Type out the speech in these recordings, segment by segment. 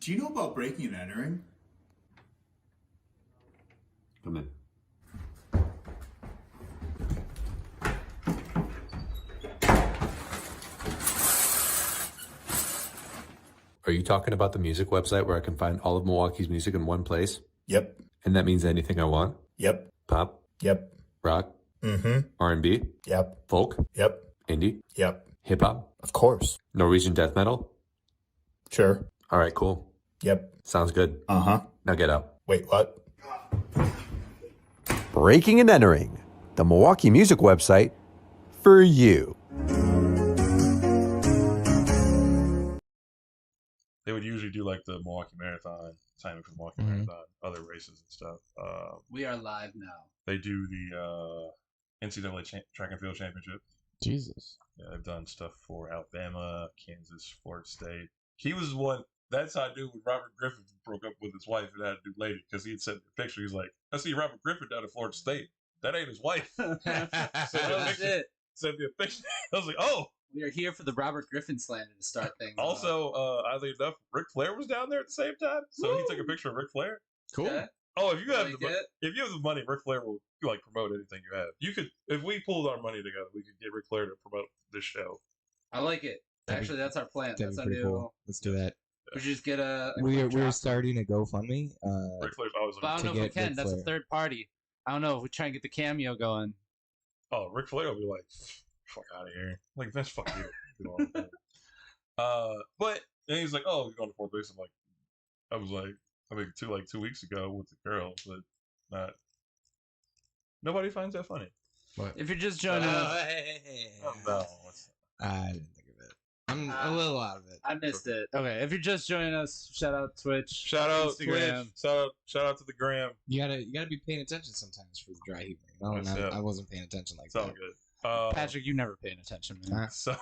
Do you know about breaking and entering? Come in. Are you talking about the music website where I can find all of Milwaukee's music in one place? Yep. And that means anything I want? Yep. Pop? Yep. Rock? Mm-hmm. R&B? Yep. Folk? Yep. Indie? Yep. Hip-hop? Of course. Norwegian death metal? Sure. All right, cool. Yep. Sounds good. Uh-huh. Now get out. Wait, what? Breaking and Entering, the Milwaukee music website for you. They would usually do like the Milwaukee Marathon, signing for the Milwaukee Marathon, other races and stuff. We are live now. They do the NCAA track and field championship. Jesus. Yeah, I've done stuff for Alabama, Kansas, Florida State. He was one. That's how I knew when Robert Griffin broke up with his wife and had to do later because he had sent me a picture. He's like, I see Robert Griffin down at Florida State. That ain't his wife. Oh, shit. Sent me a picture. I was like, oh. We are here for the Robert Griffin slander to start things. Also, oddly enough, Ric Flair was down there at the same time, so he took a picture of Ric Flair. Cool. Okay. Oh, if you have Like if you have the money, Ric Flair will like promote anything you have. You could, if we pulled our money together, we could get Ric Flair to promote this show. I like it. Actually, that's our plan. That'd That's be our pretty new. cool. Let's do that. We should just get a. We're starting a GoFundMe. Ric Flair's always But I like, don't know if we get can. Ric That's a Flair. third party. I don't know if we try and get the cameo going. oh, Ric Flair will be like, fuck out of here. Like, that's fuck you. But then he's like, oh, you're going to fourth base. I'm like, I was like, I mean, 2 weeks ago with the girl, but not. Nobody finds that funny. If you're just joining us, Oh, no. I didn't think of it. I'm a little out of it. I missed it. Okay, if you're just joining us, shout out Twitch, Shout out Instagram. Twitch. Shout out to the gram. You gotta be paying attention sometimes for the dry heaving. That's it. I wasn't paying attention like It's all that. good. Patrick, you never paying attention, man. So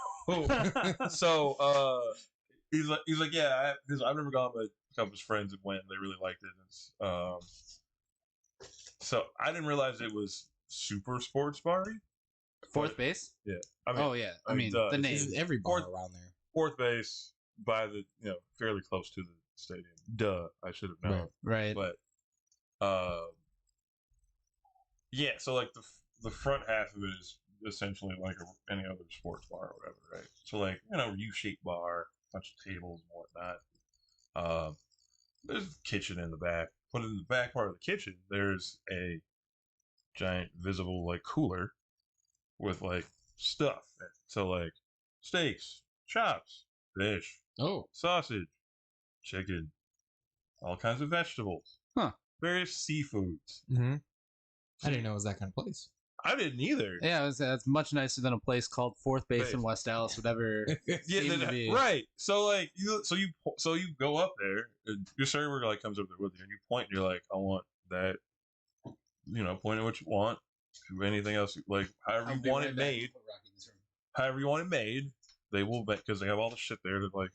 he's like, yeah, I've never gone, but a couple of his friends went. They really liked it. So I didn't realize it was super sports bar-y. Fourth base? Yeah. I mean, Oh yeah. I mean duh, the it's name. This is every bar Fourth- around there. fourth base by the fairly close to the stadium. Duh, I should have known. Right. But yeah. So like the front half of it is essentially like any other sports bar or whatever, right? So like U-shaped bar, bunch of tables and whatnot. There's a kitchen in the back. But in the back part of the kitchen, there's a giant visible like cooler with like stuff. So like steaks, chops, fish, sausage, chicken, all kinds of vegetables, various seafoods. Mm-hmm. I didn't know it was that kind of place. I didn't either. Yeah, that's much nicer than a place called Fourth Base in West Dallas would ever seem to be. Right. So like you go up there, and your server like comes up there with you, and you point, and you're like, I want that. Point at what you want. Do anything else like however you want it made. However you want it made, they will bet because they have all the shit there to like.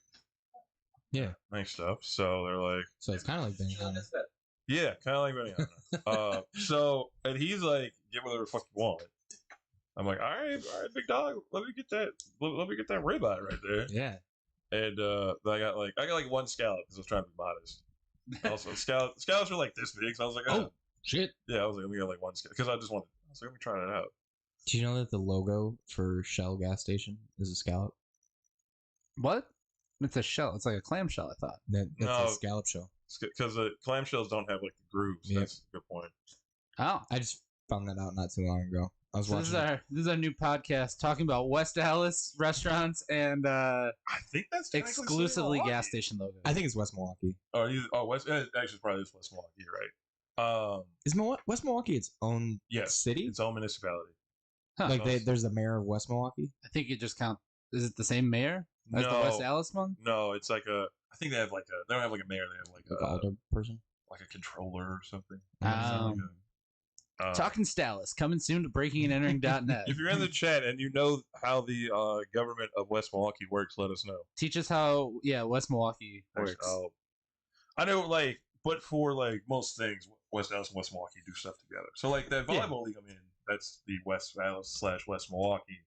Yeah. Make stuff. So they're like. So it's kind of like Benihana. Yeah, kind of like Benihana. And he's like, get whatever the fuck you want. I'm like, all right, big dog, let me get that ribeye right there. Yeah. And I got like one scallop because I was trying to be modest. Also, scallops are like this big, so I was like, oh shit. Yeah, I was like, let me get like one scallop because I was like, let me try it out. Do you know that the logo for Shell gas station is a scallop? What? It's a shell. It's like a clamshell, I thought. That's No. a scallop shell. Because the clamshells don't have like the grooves. Yeah. That's a good point. Oh. I just found that out not too long ago. I was So watching. this is our new podcast talking about West Dallas restaurants and I think that's technically exclusively Milwaukee. gas station logos. I think it's West Milwaukee. West. Actually, probably it's West Milwaukee. You're right. Is West Milwaukee its own Yes, city? its own municipality. Huh. Like there's the mayor of West Milwaukee. I think it just counts. Is it the same mayor as the No. West Dallas one? No, it's like I think they have like they don't have like a mayor. They have Like an older person. like a controller or something. Talking Dallas, coming soon to breakingandentering.net. If you're in the chat and you know how the government of West Milwaukee works, let us know. Teach us how West Milwaukee works. I know, like, but for like most things, West Dallas and West Milwaukee do stuff together. So like that volleyball league I'm in, that's the West Dallas / West Milwaukee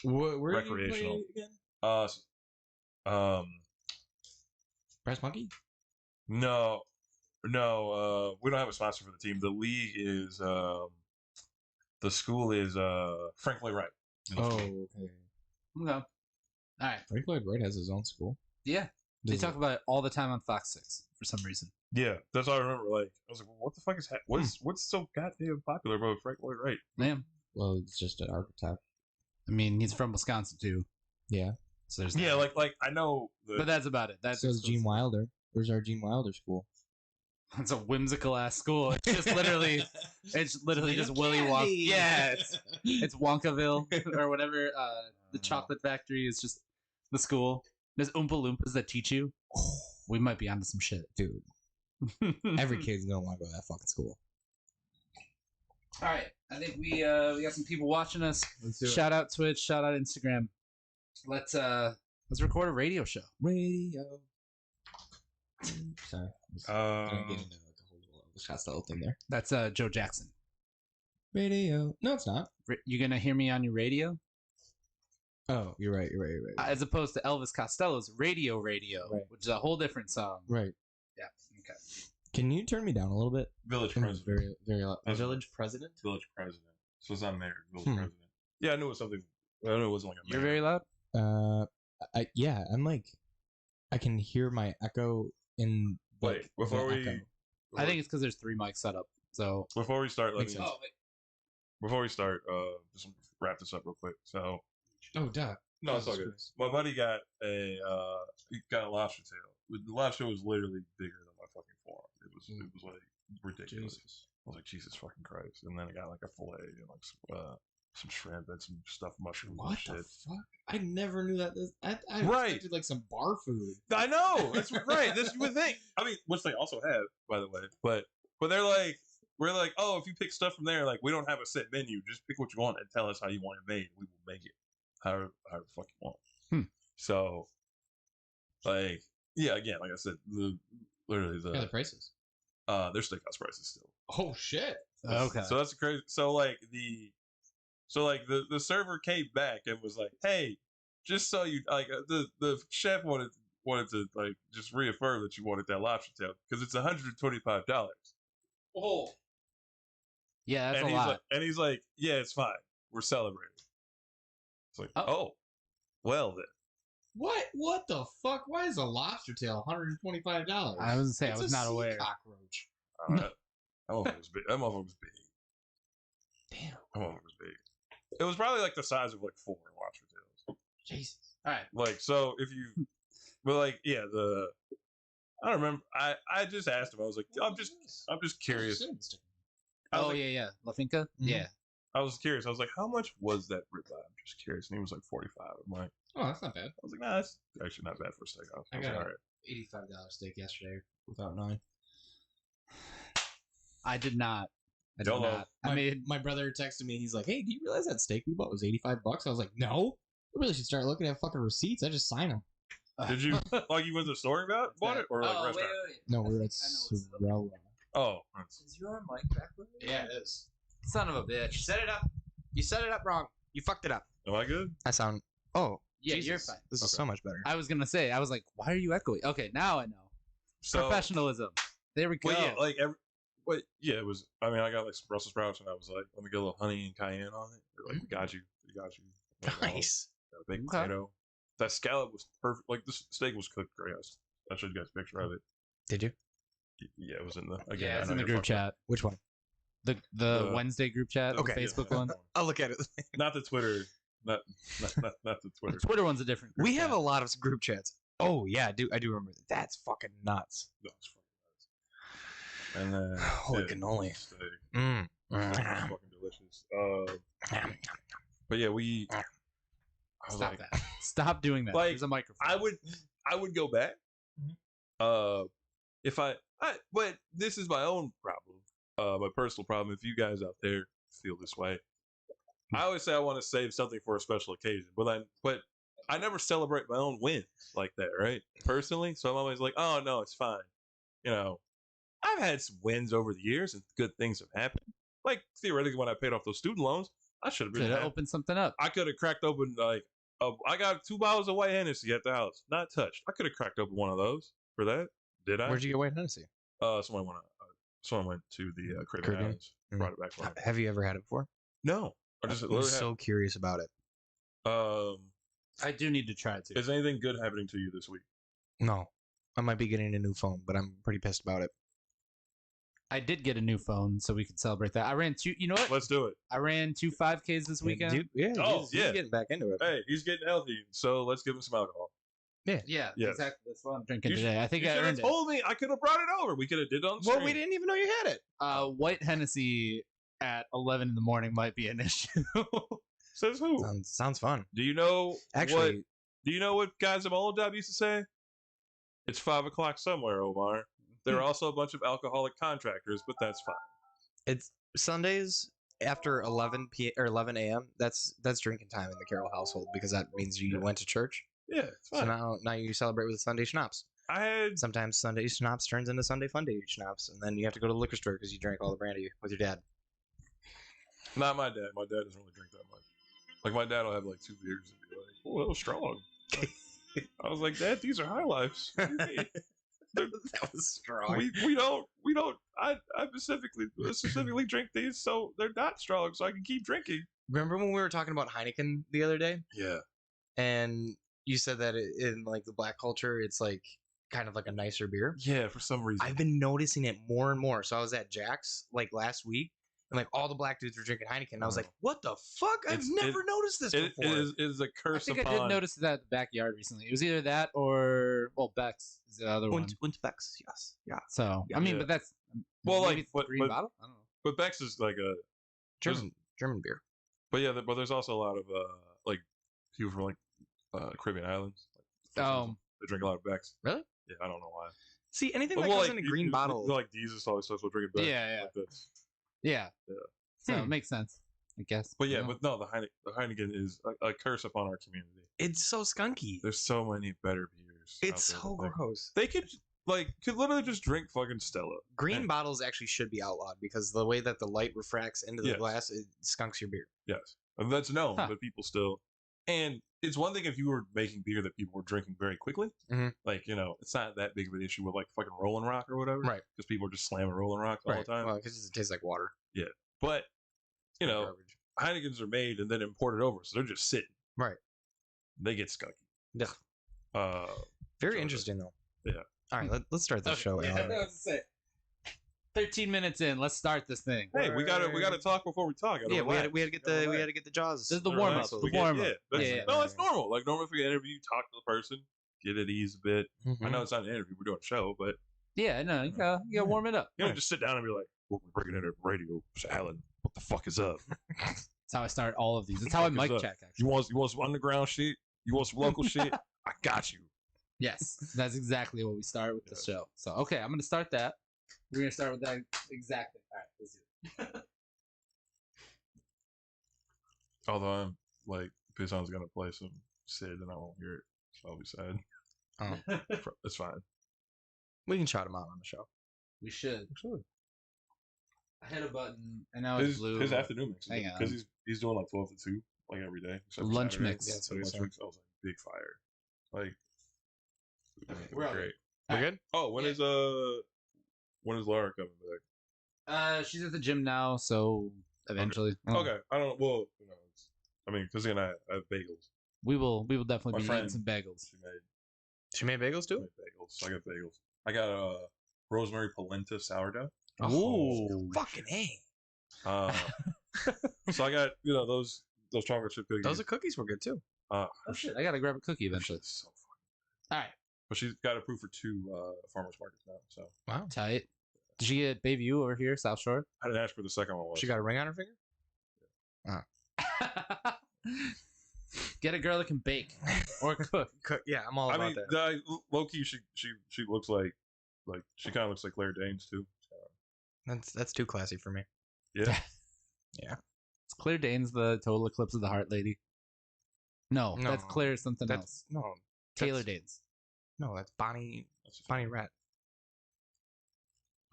Where recreational. Do you play again? Um, Brass Monkey? No, no. We don't have a sponsor for the team. The league is the school is Frank Lloyd Wright. Oh, okay. Okay. All right. Frank Lloyd Wright has his own school. Yeah. They Does talk about it all the time on Fox 6 for some reason. Yeah, that's all I remember. Like, I was like, what the fuck is what's so goddamn popular about Frank Lloyd Wright? Man. Well, it's just an architect. I mean, he's from Wisconsin too. Yeah. So there's Yeah, that. like I know, But that's about it. That's So is Gene Wilder. Where's our Gene Wilder school? It's a whimsical ass school. It's just literally, just Willy Wonka. Yeah, it's Wonkaville or whatever. The chocolate factory is just the school. There's Oompa Loompas that teach you. We might be onto some shit, Dude, every kid's gonna want to go to that fucking school. All right, I think we got some people watching us. Shout out Twitch. Shout out Instagram. Let's record a radio show. Radio. Sorry. I was gonna get into like a whole little Elvis Costello thing there. That's Joe Jackson. Radio. No, it's not. You gonna hear me on your radio? Oh, you're right. As opposed to Elvis Costello's Radio, Right. which is a whole different song. Right. Yeah. Okay. Can you turn me down a little bit? Village I'm president. very, very loud. That's- Village president? Village president. So it's not mayor. Village Hmm. president. Yeah, I knew it was something. I knew it wasn't like a You're mayor. very loud. Yeah, I'm like, I can hear my echo in. Wait, like, before the we, echo. I think it's because there's 3 mics set up. So. before we start, let Makes me, sense. before we start, just wrap this up real quick. So Oh, duh. no, it's all Jesus good. Christ. My buddy got a lobster tail. The lobster was literally bigger than my fucking forearm. It was like ridiculous. Jesus. I was like, Jesus fucking Christ! And then I got like a fillet and like some shrimp and some stuffed mushrooms What and the shit. fuck? I never knew that. I Right. expected like some bar food. I know that's right. This you would think. I mean, which they also have, by the way. But they're like, we're like, oh, if you pick stuff from there, like we don't have a set menu. Just pick what you want and tell us how you want it made. We will make it however the fuck you want. So, like, yeah, again, like I said, literally Yeah, the prices. their steakhouse prices still. Oh shit. Okay. So that's crazy. So like the server came back and was like, hey, just so you like the chef wanted to like just reaffirm that you wanted that lobster tail because it's $125. Oh. Yeah, that's and a he's lot. like, and he's like, yeah, it's fine. We're celebrating. It's like, Oh. oh, well then. What the fuck? Why is a lobster tail $125? I was gonna say I was not aware. Cockroach. That motherfucker was big. That motherfucker was big. Damn. That motherfucker was big. It was probably like the size of like 4 lobster tails. Jesus. All right. Like, so if you, but like, yeah, I don't remember. I just asked him. I was like, I'm just curious. I was Oh like, yeah. La Finca. Yeah. I was curious. I was like, how much was that ribeye? I'm just curious. And he was like 45. I'm like, Oh, that's not bad. I was like, nah, that's actually not bad for a steakhouse. I I was got like, it. all right. $85 steak yesterday without knowing. I did not. I did YOLO. not. I made. My brother texted me. He's like, "Hey, do you realize that steak we bought was $85?" I was like, "No, I really should start looking at fucking receipts. I just sign them." Did you like you went to the store about bought it or like restaurant? No, we're at I know what's up. Sorella. Oh, Is your mic back with me? Yeah, it is. Son of a bitch. Set it up. You set it up wrong. You fucked it up. am I good? I sound. Oh, Yeah, Jesus. you're fine. This is Okay. so much better. I was gonna say. I was like, why are you echoing? Okay, now I know. So, Professionalism. There we go. well, yeah, like it was. I mean, I got like some Brussels sprouts, and I was like, let me get a little honey and cayenne on it. They're like, we got you. Nice. Got a baked Okay. potato. That scallop was perfect. Like this steak was cooked great. I showed you guys a picture of it. Did you? Yeah, it was in the. Again, yeah, I it's know in the you're group fucking- chat. Which one? The The- Wednesday group chat. Okay. The Facebook Yeah. one. I'll look at it. Not the Twitter. Not the The Twitter. Twitter one's a different group We have chat. a lot of group chats. Oh yeah, I do remember that. That's fucking nuts. No, it's fucking nuts. And then Holy yeah, cannoli. steak. Mm. It was fucking delicious. But yeah, I was Stop like, that. Stop doing that. Like, There's a microphone. I would go back. If but this is my own problem, my personal problem. If you guys out there feel this way, I always say I want to save something for a special occasion, but I never celebrate my own wins like that, right? Personally, so I'm always like, oh no, it's fine. You know, I've had some wins over the years, and good things have happened. Like theoretically, when I paid off those student loans, I should have Could been. have opened something up. I could have cracked open I got 2 bottles of white Hennessy at the house, not touched. I could have cracked open one of those for that. Did I? Where'd you get white Hennessy? Someone went to the Caribbean Caribbean? Islands, brought it back for me. Have you ever had it before? No, I just I'm literally so curious about it. I do need to try it too. Is anything good happening to you this week? No, I might be getting a new phone, but I'm pretty pissed about it. I did get a new phone, so we could celebrate that. I ran two. You know what? Let's do it. I ran 2 5Ks this weekend. Dude, yeah, Oh, he's yeah. getting back into it. Hey, he's getting healthy, so let's give him some alcohol. Yeah, Yes. exactly. That's what I'm drinking You today. I think you I should have earned it. told me. I could have brought it over. We could have did it on the Well, stream. we didn't even know you had it. White Hennessy at 11 in the morning might be an issue. Says who? Sounds fun. Do you know Actually, Do you know what guys at my old job used to say? It's 5 o'clock somewhere, Omar. There are also a bunch of alcoholic contractors, but that's fine. it's Sundays after 11 p or 11 a.m. That's drinking time in the Carroll household because that means you went to church. Yeah, it's So fine. now you celebrate with Sunday schnapps. I had Sometimes Sunday schnapps turns into Sunday fun day schnapps, and then you have to go to the liquor store because you drank all the brandy with your dad. not my dad. My dad doesn't really drink that much. Like my dad will have like 2 beers and be like, "Oh, that was strong." I was like, "Dad, these are high lifes. What do you mean? That was strong. we don't. I specifically drink these, so they're not strong, so I can keep drinking." Remember when we were talking about Heineken the other day, Yeah. and you said that in like the black culture, it's like kind of like a nicer beer. Yeah, for some reason. I've been noticing it more and more. So I was at Jack's like last week, and like all the black dudes were drinking Heineken. And I was like, "What the fuck? I've never noticed this It before." is a I curse think upon. I did notice that at the backyard recently. It was either that or Beck's is the other one. Und Becks, yes, yeah. So Yeah. I mean, Yeah. but that's Well, maybe like, it's the but- green but- bottle. I don't know. But Bex is like a German beer. But yeah, but there's also a lot of like people from like Caribbean islands. Like, Oh. they drink a lot of Bex. Really? Yeah, I don't know why. See, anything But that well, goes like, in a green bottle. like these is always supposed to drinking Bex. Yeah. Like that's, Yeah. Yeah. So it makes sense, I guess. but yeah, You know? but no, the Heineken is a curse upon our community. It's so skunky. There's so many better beers. It's out so there. gross. They could literally just drink fucking Stella. Green And- bottles actually should be outlawed because the way that the light refracts into the Yes. glass, it skunks your beer. Yes, and that's known, Huh. but people still. And it's one thing if you were making beer that people were drinking very quickly. Mhm. Like, it's not that big of an issue with like fucking Rolling Rock or whatever. Right. Because people are just slamming Rolling Rock all the time. Well, because it tastes like water. But, Garbage. Heinekens are made and then imported over. So they're just sitting. Right. They get skunky. Yeah. Very so- interesting though. Yeah. All right, let's start the show. Yeah, Alan. I was to say. 13 minutes in, let's start this thing. Hey, we gotta talk before we talk. Yeah, we had to get the jaws. This is the Relax. warm-up. The We get- warm-up. Yeah, that's, Yeah, yeah. no, that's normal. Like normally, if we interview, talk to the person, get at ease a bit. Mhm. I know it's not an interview; we're doing a show, but Yeah, no, you gotta warm it up. you don't just sit down and be like, "Well, we're bringing in a radio, Mr. Allen. What the fuck is up? That's how I start all of these. That's how I Fuck is mic up? check, You actually. want some underground shit? You want some local shit? I got you." Yes, that's exactly what we start with the Yes. show. So, okay, I'm going to start that. We're going to start with that exactly. All right, let's do it. Although I'm like, Pison's gonna play some Sid, and I won't hear it, so I'll be sad. Oh, It's fine. we can shout him out on the show. We should. I hit a button, and now it's His, blue. his afternoon mix, Hang on. because he's doing like 12 to 2, like every day. except for Lunch Saturday. mix. Yeah, that's So what he lunch said. mix, I was like, big fire. Like, We're all great. We good? Oh, when is Laura coming back? She's at the gym now, so eventually. Okay, I don't. Well, because I have bagels. We will definitely My be friend- eating some bagels. She She made made bagels too. bagels. I got bagels. I got rosemary polenta sourdough. Ooh. Fucking A. So I got those chocolate chip cookies. Those cookies were good too. Oh shit, I gotta grab a cookie eventually. So fun. All right, But she's got approved for 2 farmers markets now. So Wow. tight. Did she get Bayview over here, South Shore? I didn't ask for the second one. Was She got a ring on her finger. Get a girl that can bake or cook. Yeah, I'm all I about mean, that. low key, she looks like she kind of looks like Claire Danes too. That's too classy for me. Yeah. Is Claire Danes the Total Eclipse of the Heart lady? No, No, that's Claire something else. No, Taylor that's- Danes. No, that's Bonnie Rat.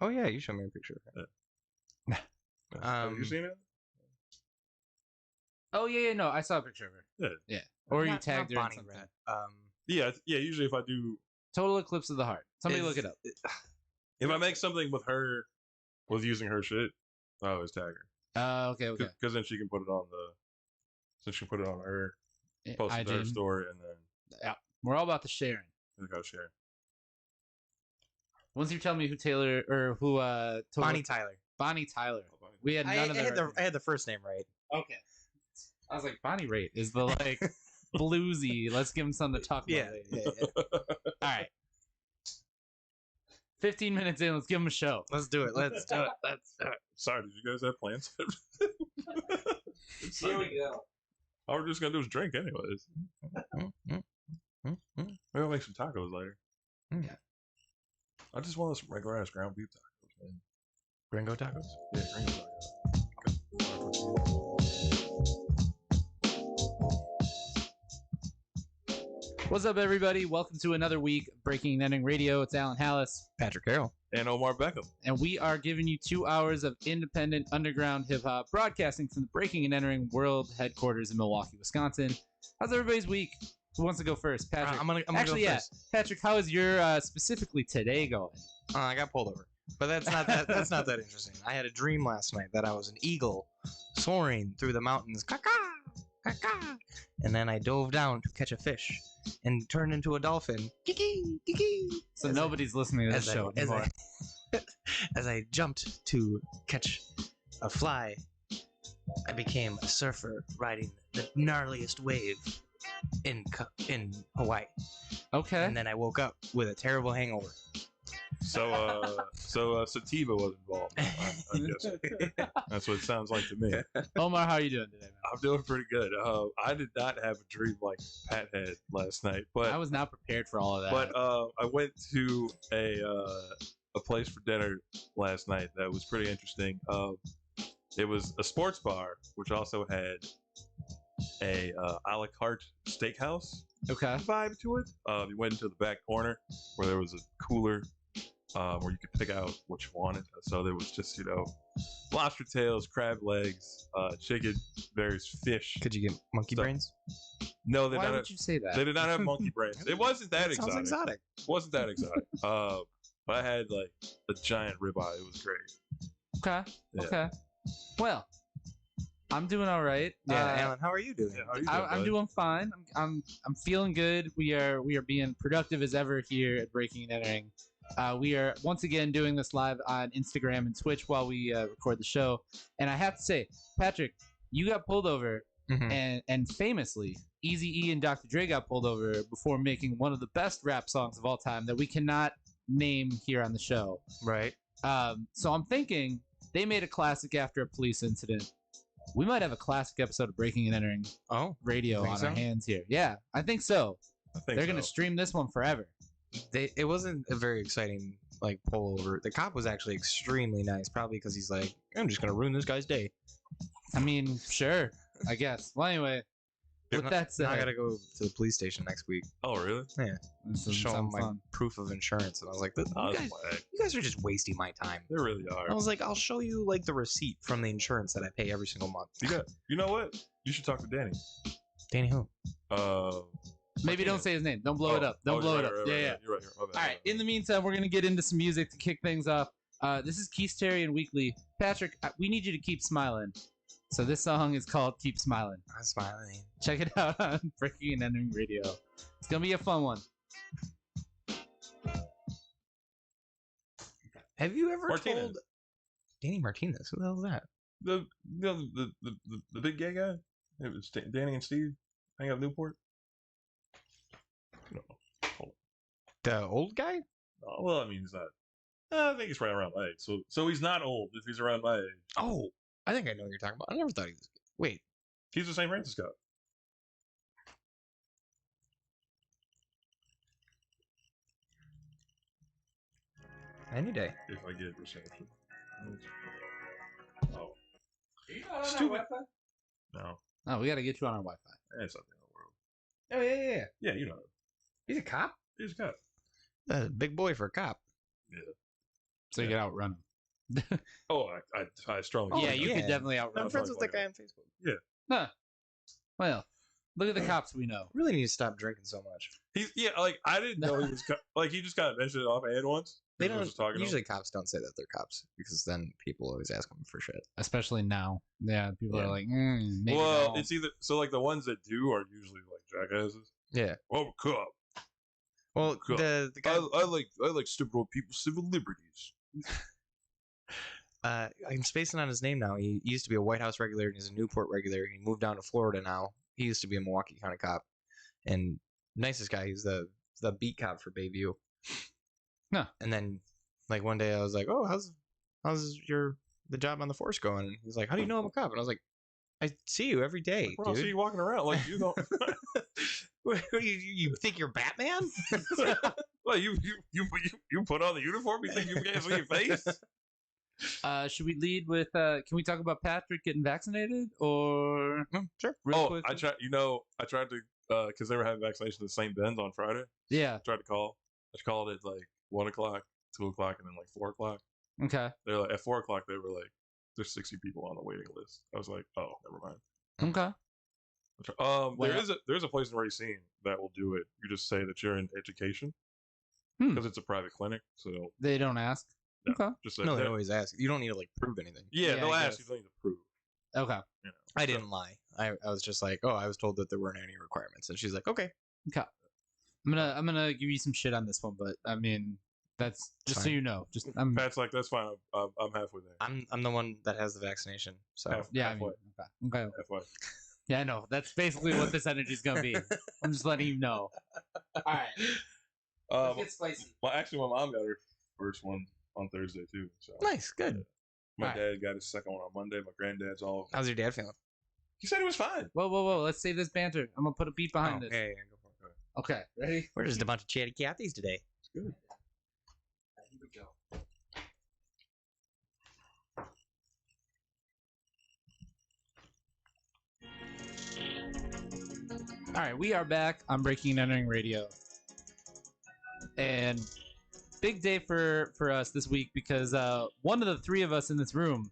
Oh yeah, you showed me a picture of her. Have you seen it? Oh yeah, no, I saw a picture of her. Yeah. Or you Not tagged her in Bonnie something. Rat. Yeah. Usually, if I do, Total Eclipse of the Heart. Somebody look it up. If I make something with her, with using her shit, I always tag her. Okay. Because then she can put it on her, post it to her IG. story, and then Yeah, we're all about the sharing. we gotta share. Once you tell me who Taylor or who Bonnie Tyler. Bonnie Tyler. We had none of that. I had the first name right. Okay. I was like, Bonnie Raitt is the like bluesy. Let's give him something to talk about. Yeah. All right. 15 minutes in, let's give him a show. Let's do it. Let's do it. Sorry, did you guys have plans? Here we go. All we're just gonna do is drink, anyways. Maybe I'll make some tacos later. Yeah. I just want some regular ass ground beef tacos, man. Gringo tacos. Yeah, gringo tacos. What's up, everybody? Welcome to another week of Breaking and Entering Radio. It's Alan Hallis, Patrick Carroll. And Omar Beckham. and we are giving you 2 hours of independent underground hip hop broadcasting from the Breaking and Entering World Headquarters in Milwaukee, Wisconsin. How's everybody's week? Who wants to go first? Patrick. I'm gonna Actually, go yeah. first. Patrick, how is your specifically today going? I got pulled over, but that's not that. That's not that interesting. I had a dream last night that I was an eagle soaring through the mountains, and then I dove down to catch a fish and turned into a dolphin. So nobody's listening to this show anymore. As I jumped to catch a fly, I became a surfer riding the gnarliest wave in Hawaii. Okay. And then I woke up with a terrible hangover. So sativa was involved. I'm guessing. That's what it sounds like to me. Omar, how are you doing today, man? I'm doing pretty good. I did not have a dream like Pat had last night, but I was not prepared for all of that. But I went to a place for dinner last night that was pretty interesting. It was a sports bar, which also had a la carte steakhouse Okay. vibe to it. You went into the back corner where there was a cooler where you could pick out what you wanted. So there was just, lobster tails, crab legs, chicken, various fish. Could you get monkey Stuff. brains? No, they Why did would not. you say that? They did not have monkey brains. It wasn't that Sounds exotic. exotic. Wasn't that exotic. But I had like a giant ribeye. It was great. Okay. Yeah. Okay. Well, I'm doing all right. Yeah, Alan, how are you doing? Yeah, how are you I'm bud? doing fine. I'm feeling good. We are being productive as ever here at Breaking and Entering. We are once again doing this live on Instagram and Twitch while we record the show. And I have to say, Patrick, you got pulled over, Mhm. and famously, Eazy-E and Dr. Dre got pulled over before making one of the best rap songs of all time that we cannot name here on the show. Right. So I'm thinking they made a classic after a police incident. We might have a classic episode of Breaking and Entering Oh, Radio Think on so? our hands here. Yeah, I think so. I think They're gonna so. stream this one forever. it wasn't a very exciting pullover. The cop was actually extremely nice, probably because he's like, I'm just gonna ruin this guy's day. I mean, sure, I guess. Well, anyway, with that Now I said, gotta go to the police station next week. Oh, really? this doesn't Show them sound my fun. proof of insurance, and I was like, Oh, you that's guys, whack. you guys are just wasting my time. They really are. I was like, I'll show you the receipt from the insurance that I pay every single month. You know what? You should talk to Danny. Danny who? Maybe don't say his name. Don't blow it up. Don't blow it up. Yeah. You're right. All right. In the meantime, we're gonna get into some music to kick things off. This is Keith Terry and Weekly. Patrick, we need you to keep smiling. So this song is called "Keep Smiling." I'm smiling. Check it out on Breaking and Entering Radio. It's gonna be a fun one. Have you ever Martinez. told Danny Martinez? Who the hell is that? The big gay guy. It was Danny and Steve hang out in Newport. No. The old guy? Oh, well, I mean, he's not. I think he's right around my age. So he's not old if he's around my age. Oh, I think I know what you're talking about. I never thought he was. Wait, He's the St. Francis guy. any day. If I get reception. Oh. Stupid. No. Oh, we gotta get you on our Wi-Fi. That's not the end of the world. Oh yeah. Yeah, you know. He's a cop. He's got. Big boy for a cop. So you can outrun him. Oh, I strongly. Yeah, Oh, you yeah. could definitely outrun I'm him. friends with that guy on Facebook. Huh. Well, Look at the cops we know. Really need to stop drinking so much. He's like I didn't know he was like he just kind of mentioned it offhand once. They I was don't just talking to him. usually cops don't say that they're cops because then people always ask them for shit. Especially now. Yeah, people Yeah. are like, maybe Well, don't. it's either so like the ones that do are usually like jackasses. Yeah. Oh, cop. Well, Cool. the guy I like stepping on people's civil liberties. I'm spacing on his name now. He used to be a White House regular and he's a Newport regular. He moved down to Florida now. He used to be a Milwaukee County cop, and nicest guy. He's the beat cop for Bayview. Huh. And then like one day I was like, "Oh, how's the job on the force going?" And he's like, "How do you know I'm a cop?" And I was like, "I see you every day, Bro, I see dude. you walking around like you don't. you think you're Batman?" Well, you put on the uniform. You think you can't see your face? Should we lead with? Can we talk about Patrick getting vaccinated, or Sure. real Oh, quick? I tried. I tried to because they were having vaccination at St. Ben's on Friday. Yeah. I tried to call. I called at like 1 o'clock, 2 o'clock, and then like 4 o'clock. Okay. They're like at 4 o'clock. They were like, "There's 60 people on the waiting list." I was like, "Oh, never mind." Okay. Well- There's a place in Racine that will do it. You just say that you're in education Hmm. because it's a private clinic. So They don't ask. no, Okay. just say No, they that. always ask. You don't need to like prove anything. Yeah, Yeah, they'll I ask you. guess. They need to prove. Okay. You know. I didn't lie. I was just like, "Oh, I was told that there weren't any requirements," and she's like, "Okay." Okay. I'm gonna give you some shit on this one, but I mean, that's just so Fine. you know. Just I'm Pat's like, "That's fine. I'm halfway there." I'm the one that has the vaccination, so Half- yeah. I mean, halfway. okay. Halfway. Yeah, I know. That's basically what this energy's gonna be. I'm just letting you know. All right. Let's get spicy. Well, actually, my mom got her first one on Thursday too. So nice, good. my Alright. dad got his second one on Monday. My granddad's all. How's your dad feeling? He said it was fine. Whoa! Let's save this banter. I'm gonna put a beat behind this. yeah, go for it. Okay. Ready? We're just a bunch of chatty Cathys today. Here we go. All right, we are back on Breaking and Entering Radio, and big day for us this week because one of the three of us in this room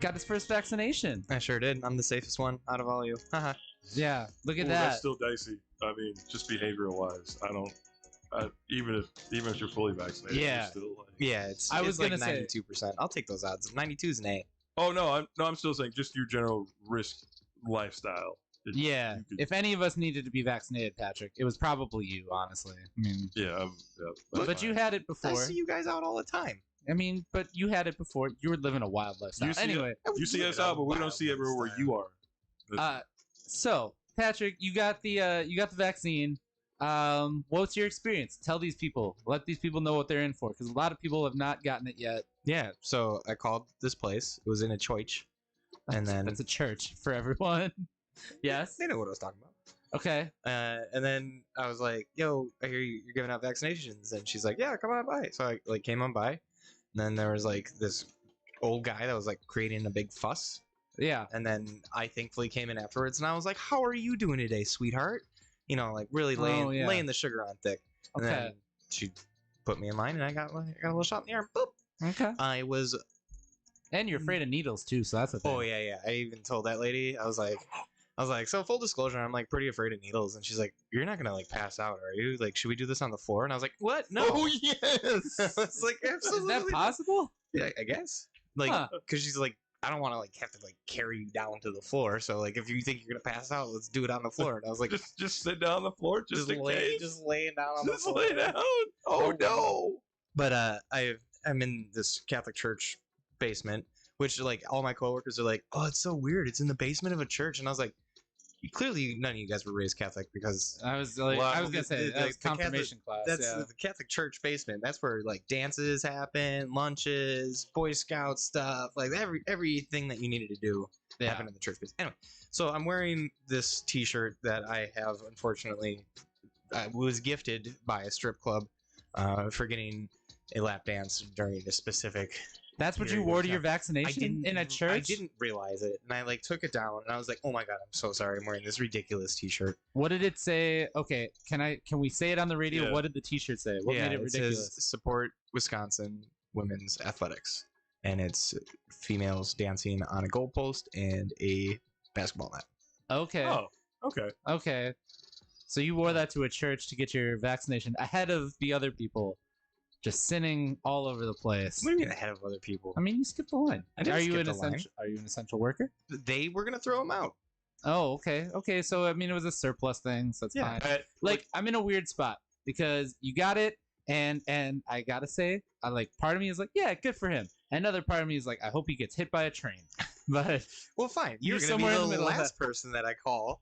got his first vaccination. I sure did. I'm the safest one out of all of you. Haha. Yeah, look at Ooh, that. That's still dicey. I mean, just behavioral wise, I don't. Even if you're fully vaccinated, Yeah. you're still like. Yeah, it's I was like gonna say- 92%. I'll take those odds. 92 is an A. Oh no, I'm still saying just your general risk lifestyle. Yeah, you could- if any of us needed to be vaccinated, Patrick, it was probably you, honestly. I mean, yeah, that's but you fine. had it I before. see you guys out all the time. I mean, but you had it before. You were living a wild lifestyle. You see Anyway, You see us out, but we don't see everywhere where you are. so Patrick, you got the vaccine. What's your experience? Tell these people. Let these people know what they're in for, because a lot of people have not gotten it yet. Yeah, so I called this place. It was in a church. And then That's a church for everyone. Yes. they know what I was talking about. Okay. And then I was like, "Yo, I hear you're giving out vaccinations." And she's like, "Yeah, come on by." So I like came on by. And then there was like this old guy that was like creating a big fuss. Yeah. And then I thankfully came in afterwards, and I was like, "How are you doing today, sweetheart?" You know, like really Oh, yeah. laying the sugar on thick. And Okay. then she put me in line, and I got a little shot in the arm. Boop. Okay. I was. And you're afraid of needles too, so that's a thing. Oh yeah. I even told that lady. I was like, so full disclosure, I'm like pretty afraid of needles, and she's like, "You're not gonna like pass out, are you? Like, should we do this on the floor?" And I was like, "What? No." Oh yes. I was like, "Absolutely." Is that possible? Yeah, I guess. Like, Huh. because she's like, I don't want to like have to like carry you down to the floor. So like, if you think you're gonna pass out, let's do it on the floor. And I was like, just sit down on the floor, just in case. just laying down on Just the floor. lay down. Oh no. But I'm in this Catholic church basement, which like all my coworkers are like, "Oh, it's so weird. It's in the basement of a church." And I was like, clearly none of you guys were raised Catholic because I was like, Well, I was gonna say that was the Catholic- confirmation class. that's Yeah. the Catholic church basement. That's where like dances happen, lunches, Boy Scout stuff, like everything that you needed to do Yeah. happened in the church basement. Anyway, so I'm wearing this T-shirt that I have unfortunately was gifted by a strip club for getting a lap dance during a specific. That's what you period wore of to your time. vaccination in a church. I didn't realize it, and I like took it down, and I was like, "Oh my god, I'm so sorry. I'm wearing this ridiculous T-shirt." What did it say? Okay, can we say it on the radio? Yeah. What did the T-shirt say? What made it ridiculous? says support Wisconsin women's athletics, and it's females dancing on a goalpost and a basketball net. Okay. Oh, Okay. Okay. So you wore that to a church to get your vaccination ahead of the other people, just sinning all over the place. What do you mean ahead of other people? I mean, you skipped the line. I didn't Are you skip an the line. essential? Are you an essential worker? They were gonna throw him out. Oh, okay, okay. So I mean, it was a surplus thing, so it's Yeah. fine. Like, I'm in a weird spot because you got it, and I gotta say, I like part of me is like, yeah, good for him. Another part of me is like, I hope he gets hit by a train. But Well, fine. You're You're gonna somewhere be in the the middle of last person that I call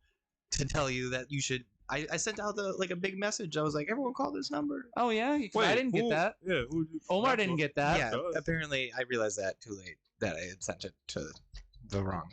to tell you that you should. I sent out a big message. I was like, everyone call this number. oh yeah, 'cause I didn't get that. Yeah. Who, Omar didn't get that. Yeah. does. Apparently, I realized that too late that I had sent it to the wrong.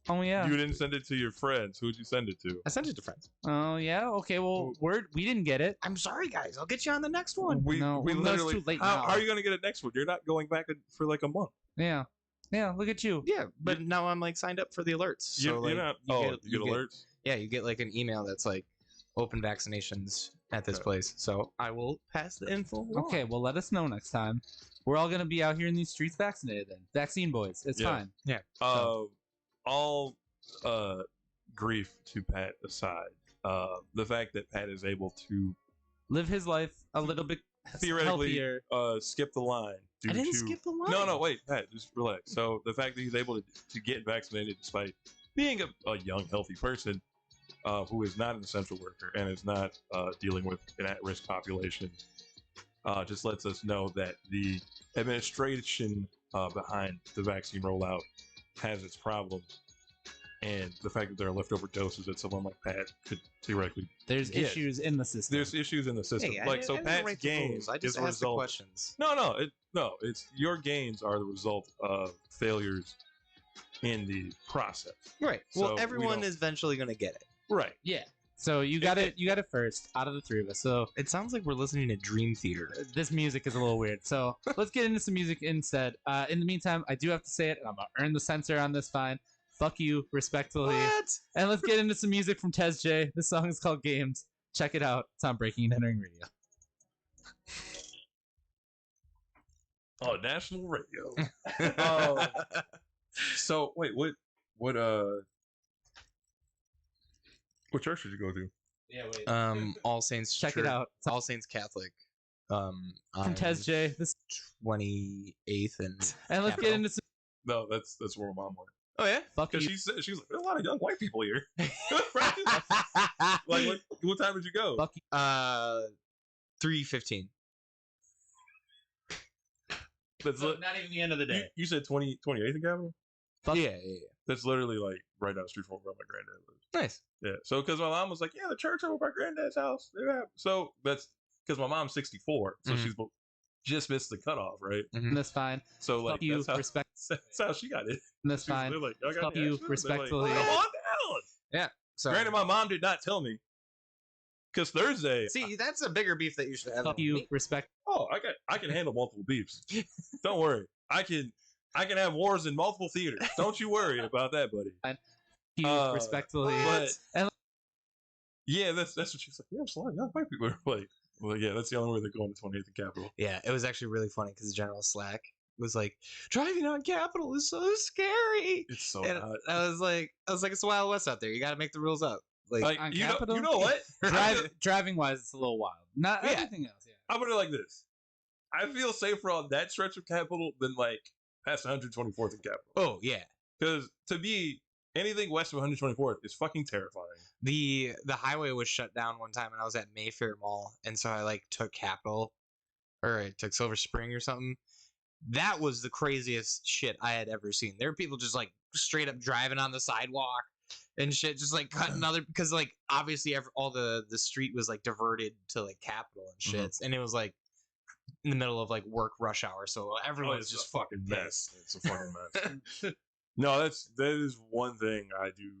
Oh yeah. You didn't send it to your friends. Who'd you send it to? I sent it to friends. Oh yeah. Okay. Well, we didn't get it. I'm sorry, guys. I'll get you on the next one. We No, we well, no, it's literally. too late how, now. how are you gonna get it next one? You're not going back for like a month. Yeah. Yeah. Look at you. Yeah, but now I'm like signed up for the alerts. So You're like, not. you get alerts. Yeah, you get like an email that's like open vaccinations at this place. So I will pass the info along. Okay. Well, let us know next time. We're all gonna be out here in these streets vaccinated. Then vaccine boys. It's Yeah. fine. Yeah. All grief to Pat aside, the fact that Pat is able to Live his life a little bit theoretically healthier. skip the line. I didn't to- skip the line. No, wait, Pat, just relax. So the fact that he's able to get vaccinated despite being a young, healthy person who is not an essential worker and is not dealing with an at-risk population just lets us know that the administration behind the vaccine rollout has its problems. And the fact that there are leftover doses that someone like Pat could theoretically There's yeah. issues in the system. there's issues in the system. Hey, like so I didn't Pat's write the gains rules. I just is a asked the result. questions. No, it's your gains are the result of failures in the process. Right. So Well, we everyone don't- is eventually gonna get it. Right. Yeah. So you got it. You got it first out of the three of us. So It sounds like we're listening to Dream Theater. this music is a little weird. So let's get into some music instead. In the meantime, I do have to say it, and I'm gonna earn the censor on this fine. Fuck you, respectfully. What? And let's get into some music from Tez J. This song is called Games. Check it out. It's on Breaking and Entering Radio. Oh, national radio. So wait, what church did you go to? Yeah, wait. All Saints. Check it Church- out. It's All Saints Catholic. from On Tez J. This 28th and. and let's get Capital. into some. No, that's where my mom went. Oh yeah. Fuck you. Because she said she's like, there's a lot of young white people here. Like what time did you go? Fuck you. 3:15. That's So not even the end of the day. you said 28th in Capitol? Fuck Yeah. That's literally like right down the street from where my granddad lives. Nice. Yeah. So because my mom was like, yeah, the church over by granddad's house. Yeah. So that's because my mom's 64, so Mhm. she's just missed the cutoff, right? That's fine. So like Fuck you. that's how, Respect. that's how she got it. That's She was fine. literally like, "Y'all got Fuck the you, extra?" They're respectfully. Like, come on down. So. Granted, my mom did not tell me because Thursday. See, that's a bigger beef that you should have. Fuck than you. me. Respect. Oh, I can handle multiple beefs. Don't worry. I can have wars in multiple theaters. Don't you worry about that, buddy. You respectfully. But And yeah, that's what she's like. Yeah, there's a lot of young white people. Like, well, yeah, that's the only way they're going to 28th and Capitol. Yeah, it was actually really funny because General Slack was like, "Driving on Capitol is so scary." It's so And hot. I was like, it's the Wild West out there. You got to make the rules up. Like on you Capitol? know what? driving wise, it's a little wild. Not Yeah. everything else. Yeah. I put it like this. I feel safer on that stretch of Capitol than like past 124th and Capitol. Oh yeah, Because to me, anything west of 124th is fucking terrifying. the highway was shut down one time, and I was at Mayfair Mall, and so I like took Capitol, or I took Silver Spring or something. That was the craziest shit I had ever seen. There were people just like straight up driving on the sidewalk and shit, just like cutting other because like obviously all the street was like diverted to like Capitol and shit, and it was like in the middle of like work rush hour, so everyone's it's just a fucking mess. It's a fucking mess. No, that is one thing I do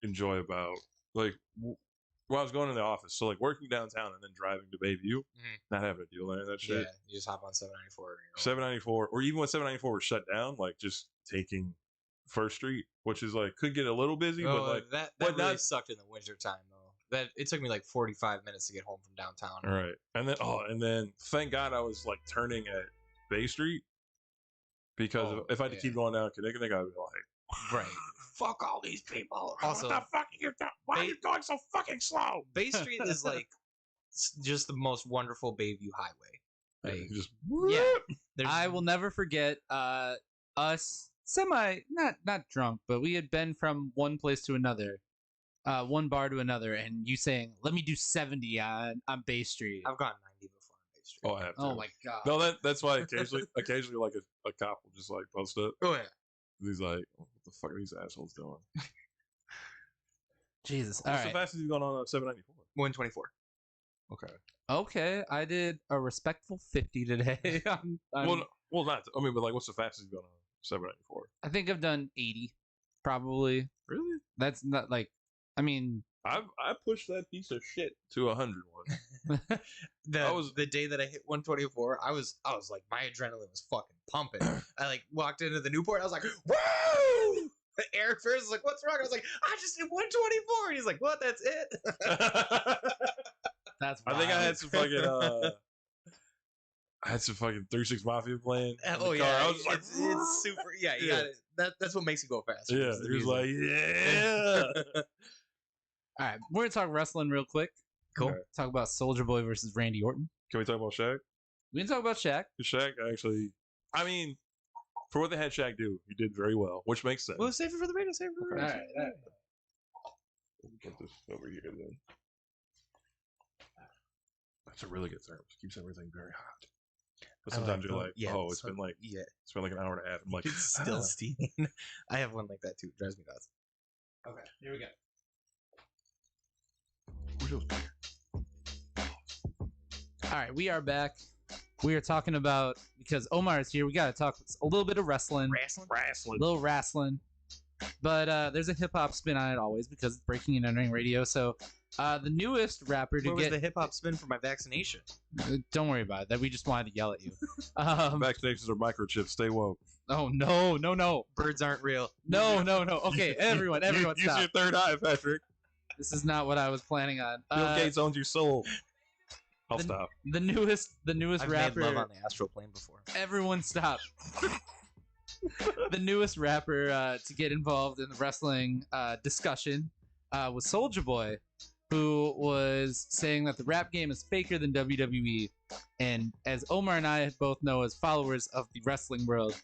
enjoy about like when I was going to the office. So like working downtown and then driving to Bayview, not having to deal with any of that shit. Yeah, you just hop on 794. 794, or even when 794 was shut down, like just taking First Street, which is like could get a little busy, but like that but really not- sucked in the winter time though. That it took me like 45 minutes to get home from downtown. all right. And then thank God I was like turning at Bay Street because Oh, if I had to yeah. keep going down Connecticut, I'd be like, Right. fuck all these people. Also, what the fuck are you doing? Why are you going so fucking slow? Bay Street is like just the most wonderful Bayview highway. Like, just Yeah. There's, I will never forget us not drunk, but we had been from one place to another, one bar to another, and you saying, "Let me do 70 on Bay Street." I've gone 90 before on Bay Street. Oh, I have to. Oh my god. No, that's why occasionally like a cop will just like post it. Oh yeah. He's like, what the fuck are these assholes doing? Jesus. All What's the right. fastest you've gone on a 794? 124. Okay. Okay, I did a respectful 50 today. Well, not. I mean, but like, what's the fastest you've gone on a 794? I think I've done 80, probably. Really? That's not like. I mean, I pushed that piece of shit to 100 once. The day that I hit 124, I was like, my adrenaline was fucking pumping. I like walked into the Newport, I was like, woo! Eric Ferris was like, what's wrong? I was like, I just did 124, and he's like, what? That's it? that's. I think I wild. had some fucking I had some fucking 3-6 Mafia playing. in Oh the yeah, car. I was just like, it's super. Yeah, you Yeah. got it. That's what makes you go faster. yeah. is the He was music. like, yeah. All right, we're gonna talk wrestling real quick. Cool. Okay. Talk about Soldier Boy versus Randy Orton. Can we talk about Shaq? We can talk about Shaq. Shaq actually, I mean, for what they had Shaq do, he did very well, which makes sense. Well, save it for the radio. Save it for the All radio. right, all right. Let me put this over here then. That's a really good term. Keeps everything very hot. But I sometimes you're that. like, Yeah, oh, it's so- been like yeah, an hour and a half. I'm like, it's still ah. steaming. I have one like that too. It drives me nuts. Okay, here we go. Where's those beer? All right, we are back. We are talking about, because Omar is here, we got to talk a little bit of wrestling, Wrestling. a little wrestling. But there's a hip hop spin on it always because it's breaking and entering radio. So the newest rapper to Where was get the hip hop spin for my vaccination? don't worry about it. That we just wanted to yell at you. Vaccinations are microchips. Stay woke. Oh no. Birds aren't real. No. Okay, everyone Use stop. your third eye, Patrick. This is not what I was planning on. Bill Gates owns your soul. I'll the- stop. The newest I've rapper. made love on the astral plane before. Everyone stop. The newest rapper to get involved in the wrestling discussion was Soulja Boy, who was saying that the rap game is faker than WWE. And as Omar and I both know as followers of the wrestling world,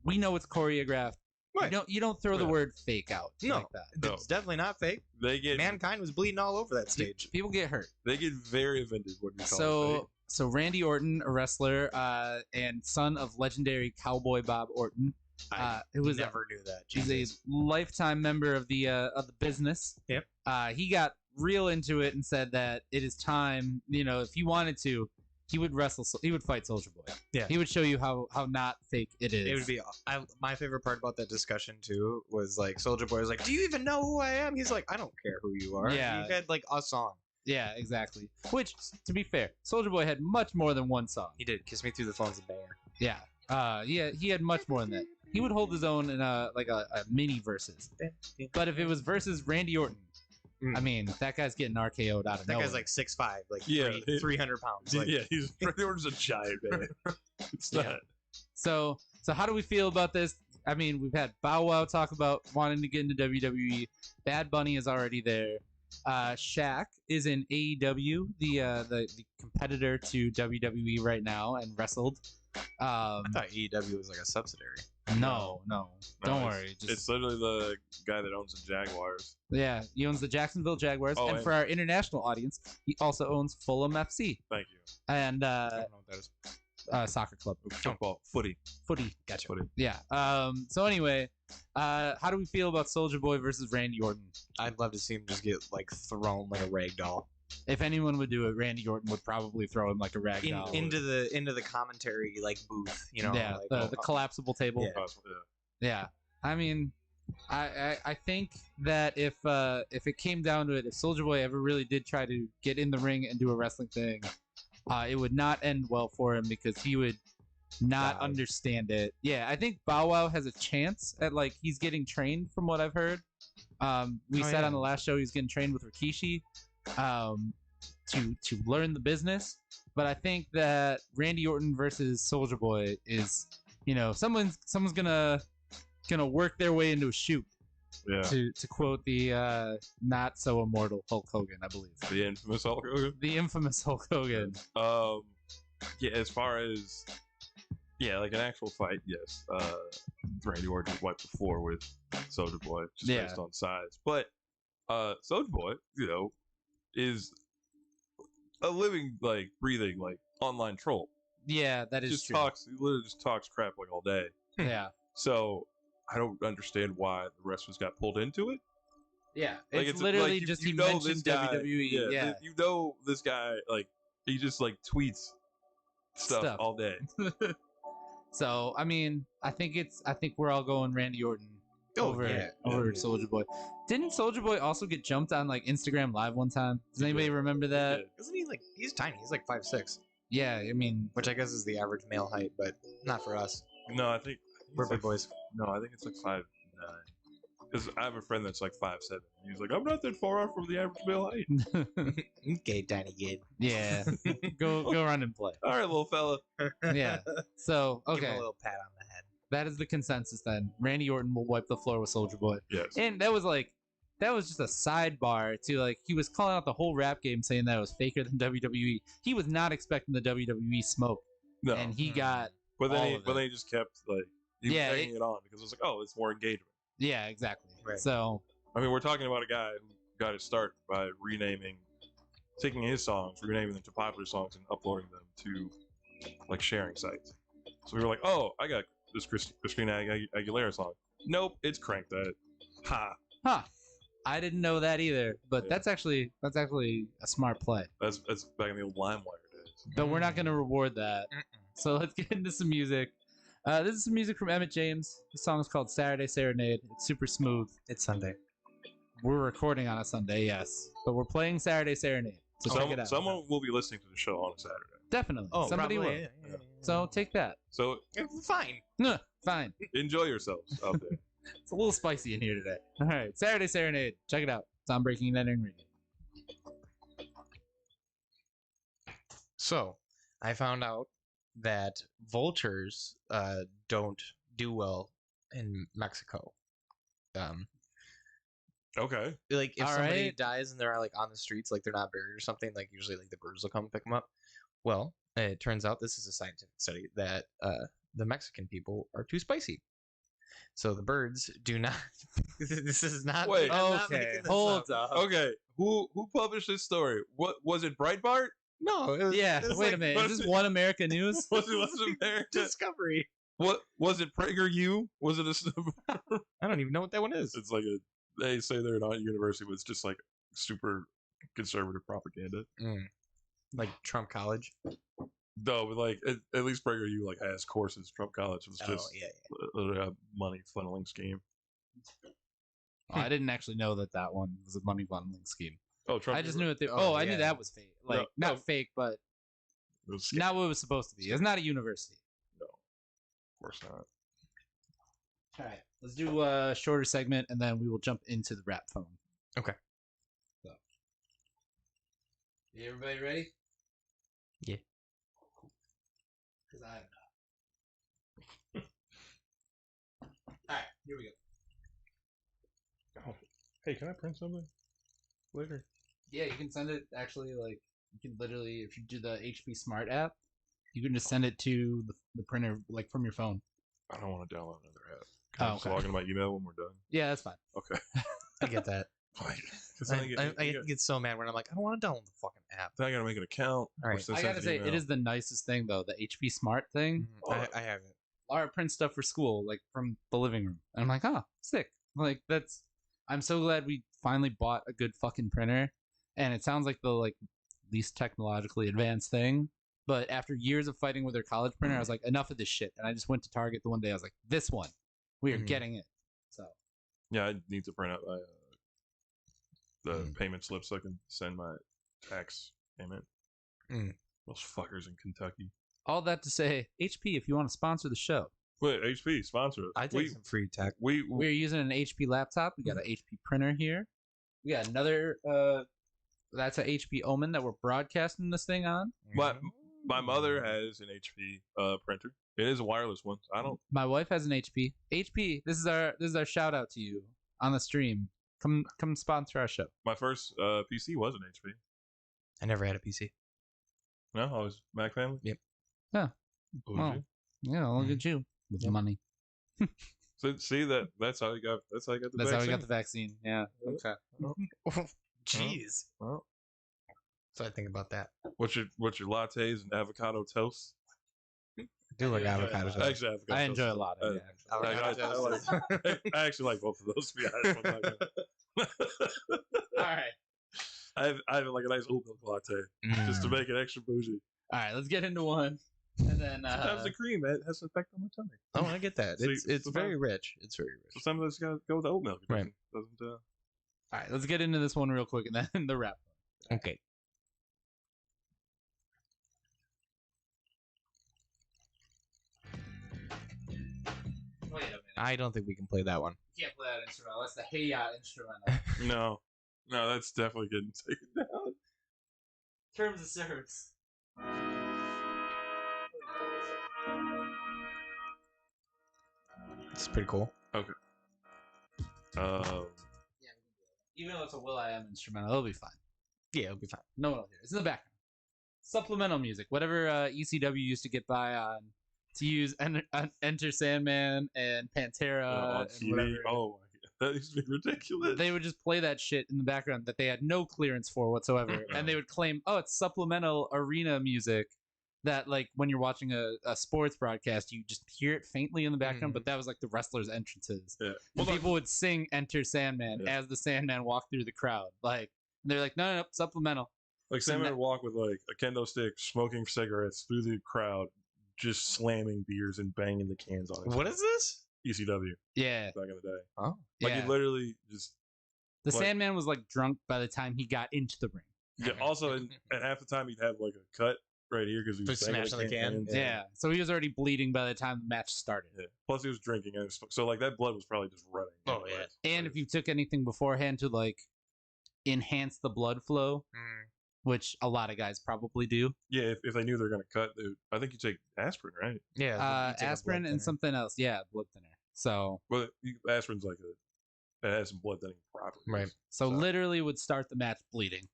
we know it's choreographed. Right. You don't throw the Yeah. word fake out No. like that. No. It's definitely not fake. They get Mankind was bleeding all over that stage. People get hurt. they get very offended when you call it So Randy Orton, a wrestler and son of legendary Cowboy Bob Orton, I it was never knew that. he's Jesus. a lifetime member of the business. Yep. He got real into it and said that it is time. If he wanted to, he would wrestle. He would fight Soulja Boy. Yeah. He would show you how not fake it is. It would be. My favorite part about that discussion too was like Soulja Boy was like, "Do you even know who I am?" He's like, "I don't care who you are." Yeah. He had like a song. Yeah, exactly. Which, to be fair, Soulja Boy had much more than one song. He did. "Kiss Me Through the Phone's a banger." Yeah. He had much more than that. He would hold his own in a mini versus. But if it was versus Randy Orton, I mean, that guy's getting RKO'd out of That nowhere. guy's like 6'5", like Yeah. 300 pounds. Like, yeah, he's Randy Orton's a giant man. It's Yeah. not. So how do we feel about this? I mean, we've had Bow Wow talk about wanting to get into WWE. Bad Bunny is already there. Shaq is in AEW, the competitor to WWE right now, and wrestled. I thought EW was like a subsidiary. No, don't worry. It's literally the guy that owns the Jaguars. Yeah, he owns the Jacksonville Jaguars, Oh, and and- for our international audience, he also owns Fulham FC Thank you. and I don't know what that is. soccer club, Football, footy. footy. Gotcha. Footy. Yeah. So anyway, how do we feel about Soulja Boy versus Randy Orton? I'd love to see him just get like thrown like a rag doll If anyone would do it, Randy Orton would probably throw him like a rag doll. into the commentary like booth. You know, yeah, like, the collapsible table. Yeah. Yeah. I mean, I think that if it came down to it, if Soulja Boy ever really did try to get in the ring and do a wrestling thing, it would not end well for him because he would not Die. understand it. Yeah, I think Bow Wow has a chance at he's getting trained from what I've heard. We said yeah. on the last show he's getting trained with Rikishi to learn the business. But I think that Randy Orton versus Soulja Boy is, someone's gonna work their way into a shoot. Yeah. To quote the not so immortal Hulk Hogan, I believe. The infamous Hulk Hogan. The infamous Hulk Hogan. Yeah, as far as like an actual fight, yes. Randy Orton wiped the floor with Soulja Boy just Yeah. based on size. But Soulja Boy, is a living, like, breathing, like, online troll. Yeah, that is Just true. he literally just talks crap like all day. Yeah. So I don't understand why the rest of us got pulled into it. Yeah. Like, It's literally like, just you he know mentioned this guy, WWE. Yeah. You know this guy, like, he just, like, tweets stuff all day. So I mean, I think we're all going Randy Orton over Soulja Boy. Didn't Soulja Boy also get jumped on like Instagram Live one time? Does anybody remember that? Isn't he like he's tiny? He's like 5'6", Yeah, I mean, which I guess is the average male height, but not for us. No, I think We're it's big like, boys. No, I think it's like 5'9". Because I have a friend that's like 5'7". He's like, I'm not that far off from the average male height. Okay, tiny kid. yeah. Go run and play. All right, little fella. Yeah. So Give him okay, a little pat on the head. that is the consensus then. Randy Orton will wipe the floor with Soulja Boy. Yes. And that was just a sidebar to like he was calling out the whole rap game saying that it was faker than WWE. He was not expecting the WWE smoke, No. and he got But all then of it. he just kept like he was egging it on because it was like, oh, it's more engagement. Yeah, exactly. Right. So I mean, we're talking about a guy who got his start by taking his songs, renaming them to popular songs, and uploading them to like sharing sites. So we were like, oh, I got this Christina Aguilera song. Nope, it's Crank That. Ha. I didn't know that either, but Yeah. that's actually a smart play. That's back in the old LimeWire days. But we're not going to reward that. So let's get into some music. This is some music from Emmett James. The song is called Saturday Serenade. It's super smooth. It's Sunday. We're recording on a Sunday, yes, but we're playing Saturday Serenade. So check it out. Someone will be listening to the show on a Saturday. Definitely. Oh, Somebody probably, will. yeah. So take that. So Fine. Fine. enjoy yourselves out there. It's a little spicy in here today. All right. Saturday Serenade. Check it out. It's on Breaking and Entering Radio. So, I found out that vultures don't do well in Mexico. Okay. Like if All somebody right. dies and they're like on the streets, like they're not buried or something, like usually like the birds will come pick them up. Well, it turns out this is a scientific study that the Mexican people are too spicy. So the birds do not. This is not. Wait. I'm not Okay. making this Hold up. up. Okay. Who published this story? What was it? Breitbart? No. It was, Yeah. it was Wait like a minute. Is this One America News? Was it America? Discovery. What was it? PragerU? Was it I don't even know what that one is. It's like they say they're not a university, but it's just like super conservative propaganda. Like Trump College. No, but like at least PragerU like has courses. Trump College was just a money funneling scheme. Oh, I didn't actually know that one was a money funneling scheme. Oh, Trump. I just knew it. I knew yeah. that was fake. Like No, not fake, but it was a scam. not what it was supposed to be. It's not a university. No, of course not. All right, let's do a shorter segment, and then we will jump into the rap phone. Okay. So, everybody ready? Yeah. Because I have not. All right, here we go. Oh, hey, can I print something later? Yeah, you can send it. Actually, like you can literally, if you do the HP Smart app, you can just send it to the printer, like from your phone. I don't want to download another app. Can I just okay. log into my email when we're done? Yeah, that's fine. Okay. I get that. Like, 'cause then I get so mad when I'm like, I don't want to download the fucking app. then I gotta make an account. All right. I gotta say, it is the nicest thing though. The HP Smart thing. I have it. Laura prints stuff for school, like from the living room, and I'm like, oh, sick. Like that's. I'm so glad we finally bought a good fucking printer, and it sounds like the least technologically advanced thing. But after years of fighting with their college printer, I was like, enough of this shit. And I just went to Target the one day. I was like, this one, we are getting it. So Yeah, I need to print out my the payment slip so I can send my tax payment. Those fuckers in Kentucky. all that to say, HP, if you want to sponsor the show, Wait, HP sponsor us. I take some free tech. we're using an HP laptop. We got an HP printer here. We got another. That's an HP Omen that we're broadcasting this thing on. My mother has an HP printer. It is a wireless one. I don't. My wife has an HP. HP, this is our shout out to you. on the stream, come sponsor our show. My first PC was an HP. I never had a PC. No, I was Mac family. Yep. Yeah. Bougie. Well, yeah, look at you with Yep. money. So, see that's how you got. That's how you got the. That's vaccine. how we got the vaccine. Yeah. Okay. Jeez. Well, So I think about that. what's your lattes and avocado toast? I do like avocado toast. Actually, avocado I enjoy a toast. lot of it. Avocado toast. I actually like both of those. To be honest, I'm not gonna- All right. I have like a nice oat milk latte just to make it extra bougie. All right. Let's get into one, and then Sometimes the cream has an effect on my tummy. Oh, I get that. So It's you- very rich. It's very So rich. sometimes you gotta go with the oat milk. It Right. Doesn't all right. Let's get into this one real quick, and then the wrap. Okay. Wait a minute. I don't think we can play that one. You can't play that instrumental. That's the Hey Ya instrumental. no, that's definitely getting taken down. Terms of service. It's pretty cool. Even though it's a Will.i.am instrumental, it'll be fine. Yeah, it'll be fine. No one will hear it. It's in the background. Supplemental music, whatever ECW used to get by on to use Enter Sandman and Pantera on and TV. whatever. Oh my god, that used to be ridiculous. They would just play that shit in the background that they had no clearance for whatsoever, and they would claim, "Oh, it's supplemental arena music." That like when you're watching a sports broadcast, you just hear it faintly in the background, but that was like the wrestlers' entrances. Yeah. And Well, no, people would sing "Enter Sandman" Yeah. as the Sandman walked through the crowd. Like they're like, "No, supplemental." like so Sandman na- would walk with like a kendo stick, smoking cigarettes through the crowd, just slamming beers and banging the cans on it. What is this? ECW Yeah, back in the day? Oh. Like yeah. he literally just The like- Sandman was like drunk by the time he got into the ring. yeah. Also, at half the time he'd have like a cut right here because he was For banging smashing the can. cans. Yeah. So he was already bleeding by the time the match started. Yeah. Plus, he was drinking, and so like that blood was probably just running. Oh, anyways. And if you took anything beforehand to like enhance the blood flow, which a lot of guys probably do, yeah, if they knew they were gonna cut, I think you take aspirin, right? Yeah. you take a aspirin blood and thinner. something else. Yeah, blood thinner. So Well, aspirin's like it has some blood thinning properties. Right. so literally would start the match bleeding.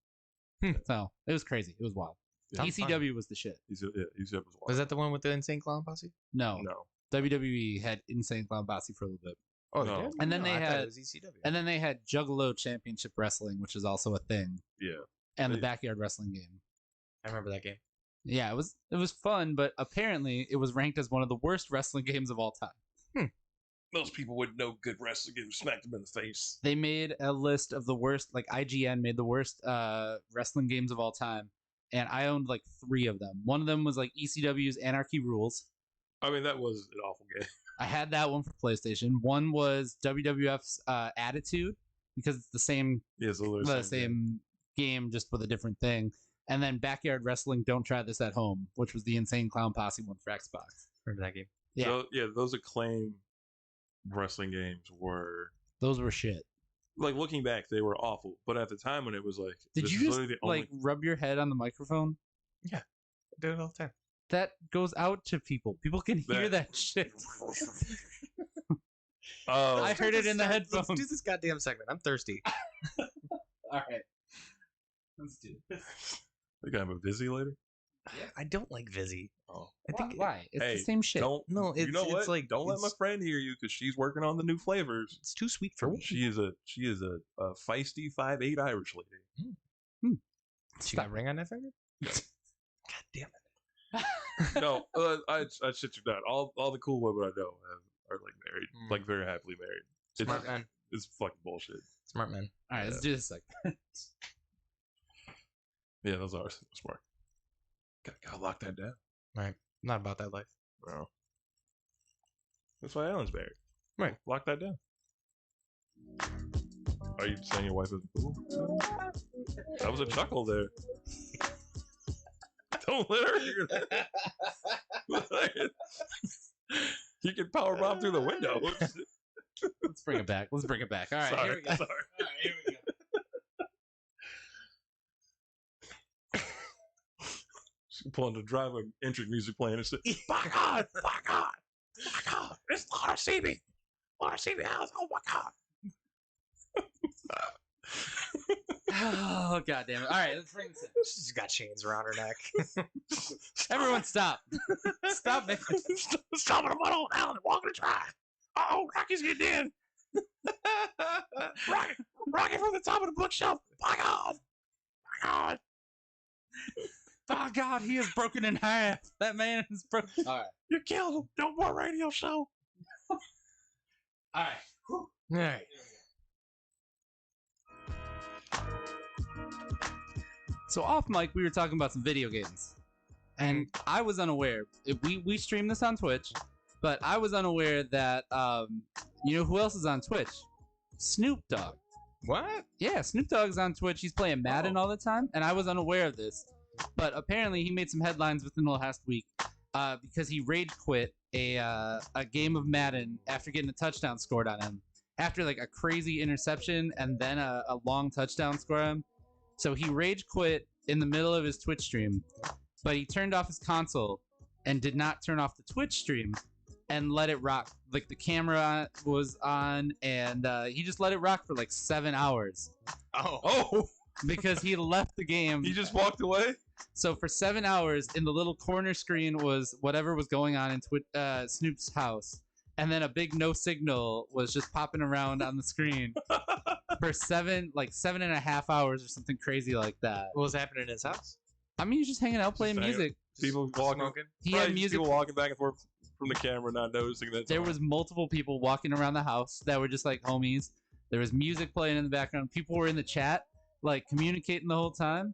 So it was crazy. It was wild. Yeah. ECW was the shit. ECW was wild. Was that the one with the insane clown posse? No, No. WWE had Insane Clown Posse for a little bit. Oh, No. they did? And then No, they I thought had- it was ECW. And then they had Juggalo Championship Wrestling, which is also a thing, Yeah. and the They- backyard wrestling game. I remember that game. Yeah, it was fun, but apparently it was ranked as one of the worst wrestling games of all time. Most people would know good wrestling games, smacked them in the face. They made a list of the worst, like IGN made the worst wrestling games of all time, and I owned like 3 of them. One of them was like ECW's Anarchy Rules. I mean, that was an awful game. I had that one for PlayStation. One was WWF's Attitude, because it's the same Yeah, so they're the same game, just with a different thing. And then Backyard Wrestling, Don't Try This at Home, which was the Insane Clown Posse one for Xbox. Remember that game? Yeah. Those acclaimed wrestling games were Those were shit. like looking back, they were awful. But at the time when it was like, Did this you is just literally the only- like rub your head on the microphone? I do it all the time. That goes out to people. People can hear that shit. Oh, I heard it in the Let's headphones. do this goddamn segment. I'm thirsty. All right. Let's do it. you gonna have a busy later? I don't like Vizzy. Oh, I think Why? It's Hey, the same shit. don't No, you know it's what? like- don't let my it's- friend hear you because she's working on the new flavors. it's too sweet for me. She is a feisty 5'8" Irish lady. She got a ring on that finger? God damn it. No, I shit you not. All the cool women I know are like married, Mm. like very happily married. It's, Smart man. it's fucking bullshit. Smart man. All right, let's do this segment. Yeah, those are smart. Gotta lock that down. Right. Not about that life. No. That's why Alan's married. Right. Lock that down. Are you saying your wife isn't cool? That was a chuckle there. Don't let her hear that. You can power bomb through the window. Let's bring it back. Let's bring it back. All right, Sorry, here we go. sorry. All right, here we go. She's pulling the driver, entry music playing and shit. Fuck on! Fuck on! Fuck on! It's Laura CB! Laura CB House! Oh my god! Oh god damn it! All right, let's bring this in. She's got chains around her neck. Everyone, stop! Stop making. Stop it! I'm on down and walking to try. Oh, Rocky's getting in. Rocky from the top of the bookshelf. My God! My God! Oh god, he is broken in half. That man is broken. All right, You killed him. No more radio show. all right. All right. So off mic, we were talking about some video games, and I was unaware. We stream this on Twitch, but I was unaware that you know who else is on Twitch? Snoop Dogg. What? Yeah, Snoop Dogg's on Twitch. He's playing Madden all the time, and I was unaware of this. But apparently, he made some headlines within the last week because he rage quit a game of Madden after getting a touchdown scored on him, after like a crazy interception and then a long touchdown score on him. So he rage quit in the middle of his Twitch stream, but he turned off his console and did not turn off the Twitch stream and let it rock. Like the camera was on, and he just let it rock for like 7 hours Oh, because he left the game. he just walked away. So for 7 hours, in the little corner screen was whatever was going on in Snoop's house, and then a big no signal was just popping around on the screen for 7.5 hours or something crazy like that. What was happening in his house? I mean, he's just hanging out playing hanging- music. People walking. Smoking? He Probably had just music. People walking back and forth from the camera, not noticing that. There was multiple people walking around the house that were just like homies. There was music playing in the background. People were in the chat, like communicating the whole time.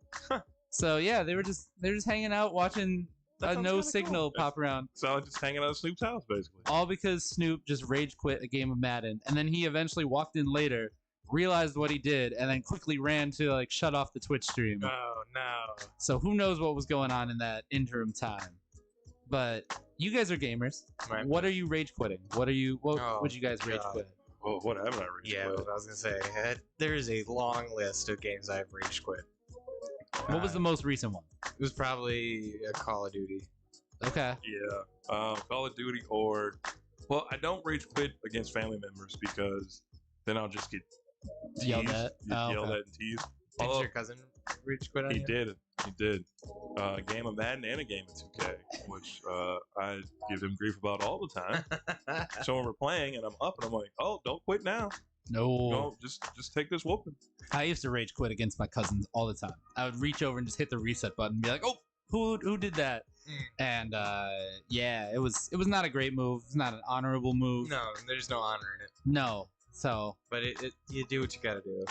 So yeah, they were just hanging out watching That a sounds no kinda signal cool. pop around. So just hanging out at Snoop's house, basically. All because Snoop just rage quit a game of Madden, and then he eventually walked in later, realized what he did, and then quickly ran to like shut off the Twitch stream. Oh no! So who knows what was going on in that interim time? But you guys are gamers. Right. What are you rage quitting? What Oh, would you guys rage God. quit? Oh, what haven't I read? Yeah, what I was gonna say. There is a long list of games I've rage quit. What was the most recent one? It was probably a Call of Duty. Okay. Yeah, Call of Duty or, well, I don't rage quit against family members because then I'll just get Yelled teased, at? get Oh, yelled okay. at and teased. Did Although your cousin rage quit on he you? did, a game of Madden and a game of 2K, which I give him grief about all the time. So when we're playing and I'm up and I'm like, oh, don't quit now. No. No, just take this whooping. I used to rage quit against my cousins all the time. I would reach over and just hit the reset button and be like, "Oh, who did that?" And yeah, it was not a great move. It's not an honorable move. No, there's no honor in it. No. So But you do what you gotta do.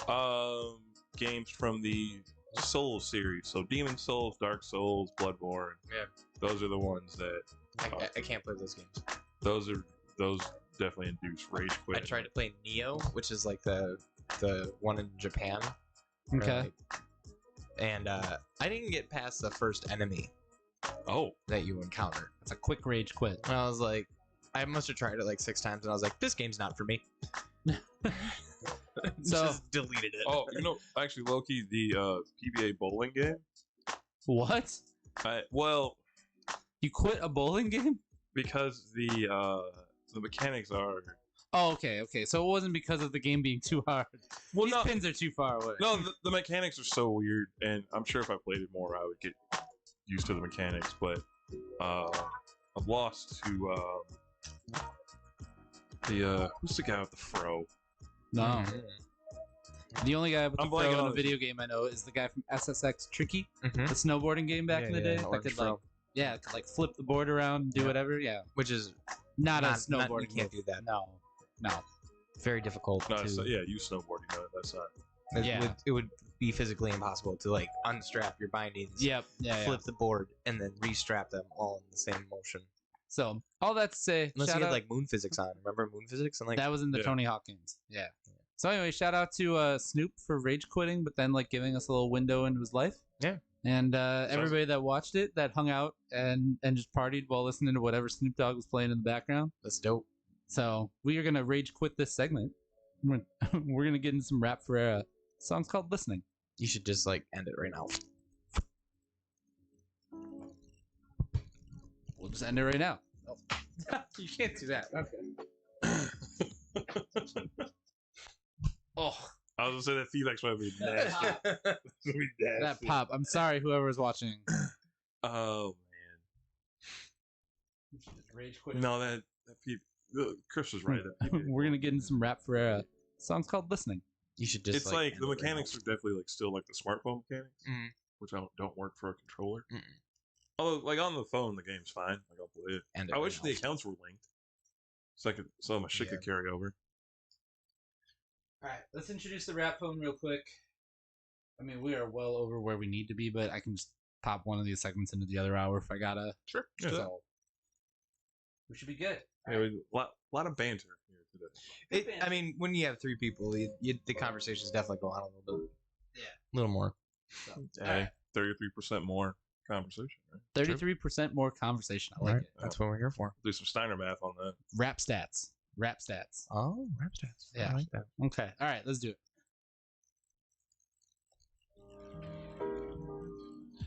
Games from the Souls series, so Demon Souls, Dark Souls, Bloodborne. Yeah. Those are the ones that I can't play those games. those definitely induce rage quit. I tried to play Neo, which is like the one in Japan. okay. And I didn't get past the first enemy Oh, that you encounter. It's a quick rage quit. And I was like, I must have tried it like 6 times, and I was like, this game's not for me. So- just deleted it. oh, actually, Loki, the PBA bowling game. What? Well, You quit a bowling game? because the mechanics are. Oh, okay. So it wasn't because of the game being too hard. Well, These no, pins are too far away. no, the mechanics are so weird, and I'm sure if I played it more, I would get used to the mechanics. But I've lost to who's the guy with the fro? No. Mhm. The only guy with the I'm pro blanking in a on video game I know is the guy from SSX Tricky, Mhm. the snowboarding game back in the day. That Orange could Fro. like, yeah, could like flip the board around and do Yeah. whatever. Yeah, Which is not a Not- snowboarding. you can't move. do that. No. very difficult No, to. so, yeah, you snowboarding. No, that's not. Yeah. It would be physically impossible to like unstrap your bindings, Yep. Yeah. flip the board, and then restrap them all in the same motion. So all that to say, Unless shout you had out, like moon physics on. Remember moon physics and like that was in the Yeah. Tony Hawk games. Yeah. So anyway, shout out to Snoop for rage quitting, but then like giving us a little window into his life. Yeah. And everybody that watched it, that hung out and just partied while listening to whatever Snoop Dogg was playing in the background. that's dope. So we are gonna rage quit this segment. We're gonna get into some rap for a song's called "Listening." You should just like end it right now. We'll just end it right now. Oh. You can't do that. Okay. Oh, I was gonna say that feedback's gonna be nasty. It's gonna be That nasty. pop. I'm sorry, whoever is watching. Oh Rage quit. man. No, that peep. Chris was right. That peep- We're gonna get into some rap for songs called "Listening." You should just. It's like the mechanics are definitely like still like the smartphone mechanics, Mhm. which don't work for a controller. Mm-mm. Although, like on the phone, the game's fine. Like I'll play it. And I wish the everything else. accounts were linked, so my shit could carry over. All right, let's introduce the rap phone real quick. I mean, we are well over where we need to be, but I can just pop one of these segments into the other hour if I gotta. Sure. Yeah. So we should be good. Yeah, lot of banter here today. I mean, when you have 3 people, the conversations definitely go on a little bit. Yeah. A little more. So, Hey, 33% more conversation. Right? 33% more conversation. I like Right. it. That's what we're here for. Do some Steiner math on that. Rap stats. Rap stats. Oh, rap stats. Yeah. I like that. Okay. All right. Let's do it.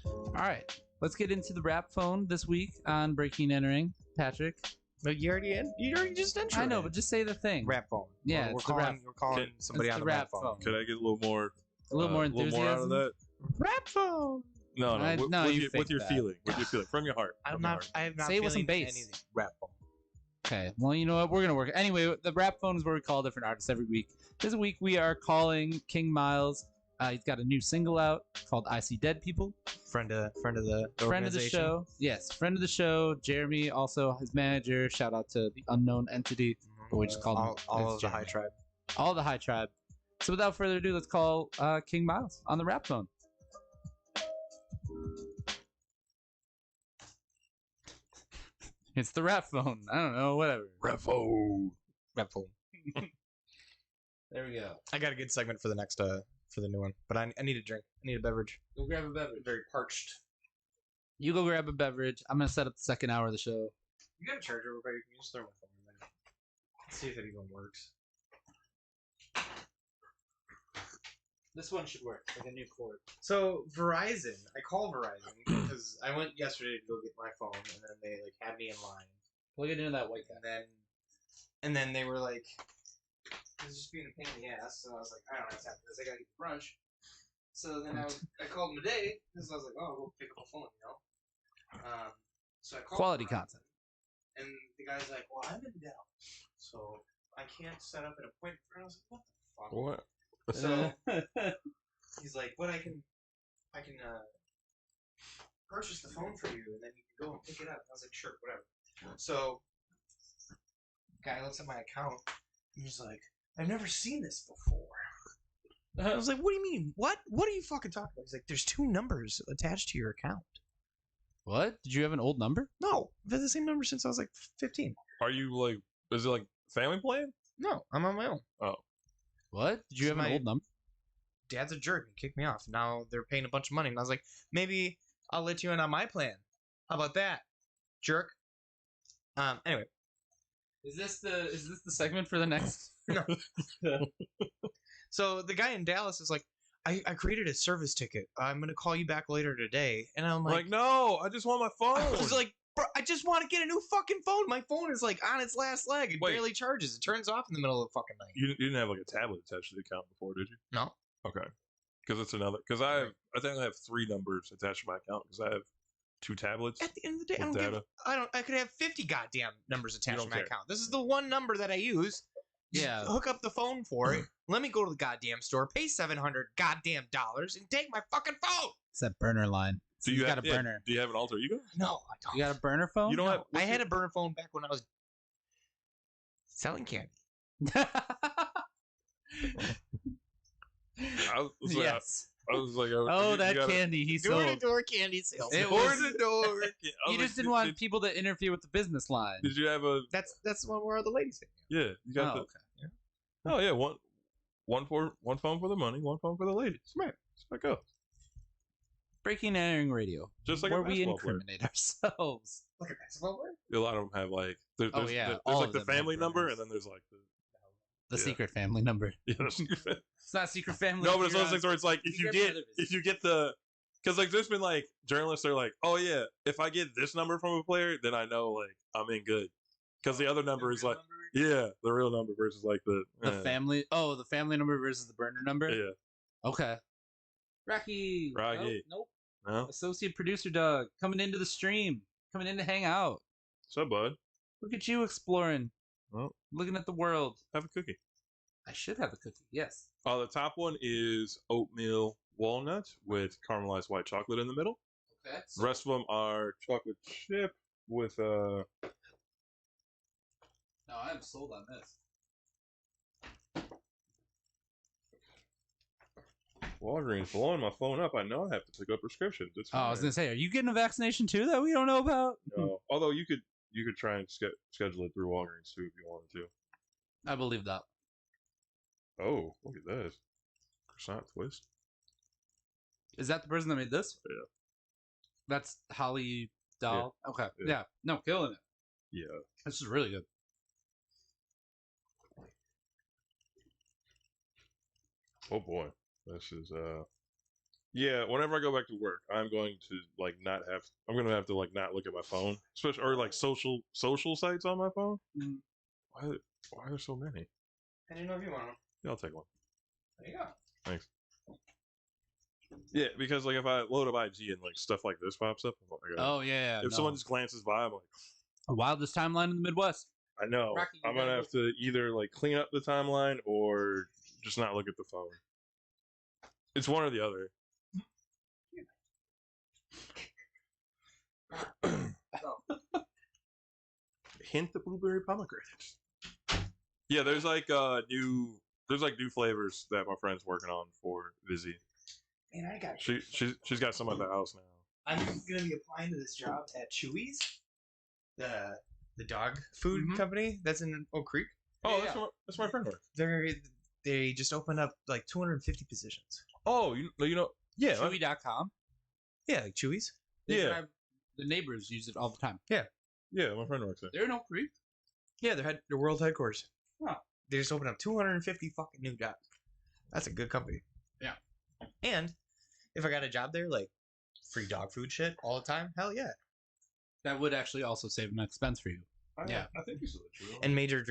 All right. Let's get into the rap phone this week on Breaking Entering. Patrick. But you already just entered. I know, but just say the thing. rap phone. Yeah, we're it's the calling Okay. somebody It's on the the rap rap phone. phone. Could I get a little more? A little more a little enthusiasm. more out of that? Rap phone. No, I- with, no, with, you your, with faked your that. feeling, with your feeling, from your heart. I'm from your not. heart. I am not Say it with some feeling bass. anything. Rap phone. Okay. Well, you know what? We're gonna work. Anyway, the rap phone is where we call different artists every week. This week we are calling King Miles. He's got a new single out called "I See Dead People." Friend of the Friend of the organization. show. Yes, friend of the show. Jeremy, also his manager. Shout out to the unknown entity. But we just called him. all it's of the high Jeremy. tribe. All the high tribe. So without further ado, let's call King Miles on the rap phone. It's the rap phone. I don't know, whatever. Refo. Rap phone. There we go. I got a good segment for the next for the new one, but I need a drink. I need a beverage. Go grab a beverage. Very parched. You go grab a beverage. I'm gonna set up the second hour of the show. You got a charger over there? You can just throw my phone in there. Let's see if it even works. This one should work, like a new cord. So Verizon, I call Verizon because I went yesterday to go get my phone, and then they like had me in line, Plug it into that white guy. and then they were like, "This is just being a pain in the ass." So I was like, "I don't have time for this. I gotta get brunch." So then I called them today because I was like, "Oh, I'll go pick up a phone," you know. So I called Quality Verizon, content. and the guy's like, "Well, I'm in Dallas, so I can't set up an appointment." And I was like, "What the fuck?" What? So he's like, "But I can purchase the phone for you, and then you can go and pick it up." I was like, "Sure, whatever." So guy looks at my account, and he's like, "I've never seen this before." I was like, "What do you mean? What? What are you fucking talking about?" He's like, "There's 2 numbers attached to your account." What? Did you have an old number? No, I've had the same number since I was like 15. Are you like? Is it like family plan? No, I'm on my own. What? Did you have an My- old number? Dad's a jerk and kicked me off. Now they're paying a bunch of money, and I was like, maybe I'll let you in on my plan. How about that, jerk? Anyway, Is this the segment for the next? so the guy in Dallas is like, I created a service ticket. I'm gonna call you back later today, and I'm Like, like, no, I just want my phone. I was like, bro, I just want to get a new fucking phone. My phone is like on its last leg. It Wait. barely charges. It turns off in the middle of the fucking night. you didn't have like a tablet attached to the account before, did you? No. Okay. Because it's another. Because I think I have 3 numbers attached to my account because I have 2 tablets. At the end of the day, I With don't give. data. I could have 50 goddamn numbers attached don't to my care. account. This is the one number that I use. Just Yeah. hook up the phone for it. Let me go to the goddamn store, pay $700 goddamn dollars, and take my fucking phone. It's that burner line. Do He's you got have, a burner. Do you have an alter ego? No, I don't. You got a burner phone? You don't have. I had a burner phone back when I was selling candy. Yes. I was like, Oh, that candy he sold. Door-to-door candy sales. It Door was- to door. You just didn't want people to interfere with the business line. Did you have a? That's the one where all the ladies sit. Yeah, you got Oh, the. okay. Oh yeah, one phone for the money, one phone for the ladies. Right, that's how it goes. Breaking and Entering Radio, Just like where a we basketball player. incriminate ourselves. Like a basketball player? A lot of them have like there's Oh, yeah, there's all like of the them have family number, burners. and then there's like The Yeah. secret family number. the secret. It's not secret family. No, but it's You're those things where it's like if you Secret get brothers. if you get the because like there's been like journalists are like, oh yeah, if I get this number from a player, then I know like I'm in good. because the other number is like the real number versus like the family. Oh, the family number versus the burner number. Yeah. Okay. Rocky. Rocky. Nope. No. Associate producer Doug coming into the stream, coming in to hang out. What's up, bud? Look at you exploring, Well, looking at the world. have a cookie. I should have a cookie. Yes. The top one is oatmeal walnut with caramelized white chocolate in the middle. Okay. The rest of them are chocolate chip with No, I am sold on this. Walgreens blowing my phone up. I know I have to pick up prescriptions. It's Oh, I was fine. gonna say, are you getting a vaccination too that we don't know about? No. Although you could try and schedule it through Walgreens too if you wanted to. I believe that. Oh, look at this croissant twist. Is that the person that made this? Yeah. That's Holly Doll. Okay. Yeah. Yeah. No, killing it. Yeah. This is really good. Oh boy, this is Yeah, whenever I go back to work, I'm going to like not have. I'm gonna have to like not look at my phone, especially or like social sites on my phone. Mm. Why are there so many? I didn't know if you want them. Yeah, I'll take one. There you go. Thanks. Yeah, because like if I load up IG and like stuff like this pops up, I'm like, Oh yeah. if someone just glances by, I'm like, wildest timeline in the Midwest. I know. Rocky, you I'm gonna gotta have to either like clean up the timeline or just not look at the phone. It's one or the other. Hint of blueberry pomegranates. Yeah, there's like new flavors that my friend's working on for Vizzy. Man, I got. She's got some at the house now. I'm gonna be applying to this job at Chewy's, the dog food Mhm. company that's in Oak Creek. Oh, Yeah, that's my friend work. They just opened up like 250 positions. Oh, you know, yeah, Chewy.com. Yeah, like Chewy's. yeah, The neighbors use it all the time. yeah. My friend works there. They're in Oak Creek. Yeah, their world headquarters. Huh. They just opened up 250 fucking new jobs. That's a good company. Yeah. And if I got a job there, like free dog food shit all the time, hell yeah. That would actually also save an expense for you. Yeah. I think you said that true. And Major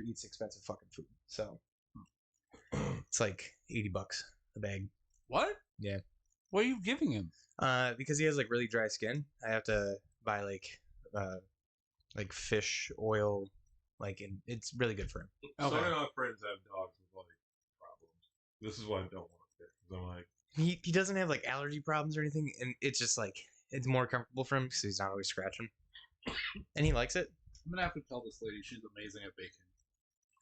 eats expensive fucking food, so it's like $80 a bag. What? Yeah. What are you giving him? Because he has like really dry skin, I have to buy like fish oil, and it's really good for him. So Okay. many of my friends have dogs with like problems. This is why I don't want to get. Because I'm like, He doesn't have like allergy problems or anything, and it's just like it's more comfortable for him because he's not always scratching, and he likes it. I'm gonna have to tell this lady she's amazing at baking.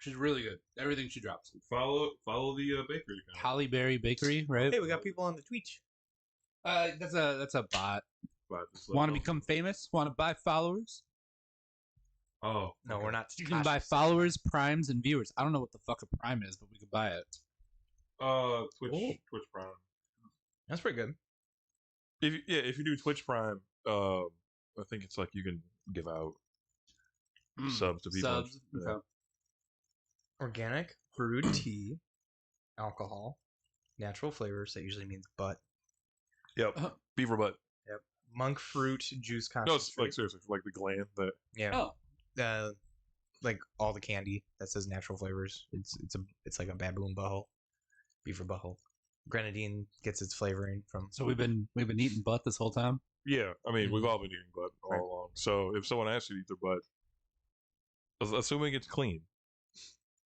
She's really good. Everything she drops. follow the bakery account. Holly Berry Bakery, right? Hey, we got people on the Twitch. That's a bot. But it's like, Want to become famous? Want to buy followers? Oh No, we're not. You can buy followers, primes, and viewers. I don't know what the fuck a prime is, but we could buy it. Twitch Prime. That's pretty good. If you do Twitch Prime, I think it's like you can give out subs to people. Subs. Yeah. Okay. Organic brewed tea, alcohol, natural flavors. That usually means butt. Yep. Beaver butt. Monk fruit juice No, concentrate. it's like seriously, like the gland that. Yeah. Oh, Like all the candy that says natural flavors. It's like a baboon butthole, beaver butthole. Grenadine gets its flavoring from. so we've been eating butt this whole time. Yeah, I mean, we've all been eating butt all Right. along. So if someone asks you to eat their butt, assuming it's clean,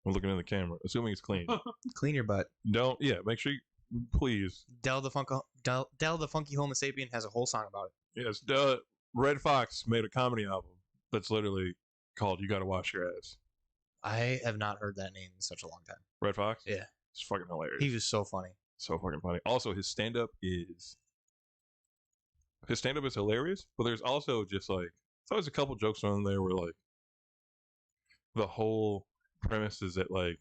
I'm looking in the camera. Assuming it's clean, Clean your butt. don't. Yeah, make sure you please. Del the Funky Homo Sapien has a whole song about it. Yes, Red Fox made a comedy album that's literally called "You Gotta Wash Your Ass." I have not heard that name in such a long time. Red Fox. Yeah. It's fucking hilarious. He was so funny. So fucking funny. Also, his stand up is hilarious, but there's also just like there's always a couple jokes on there where like the whole premise is that like,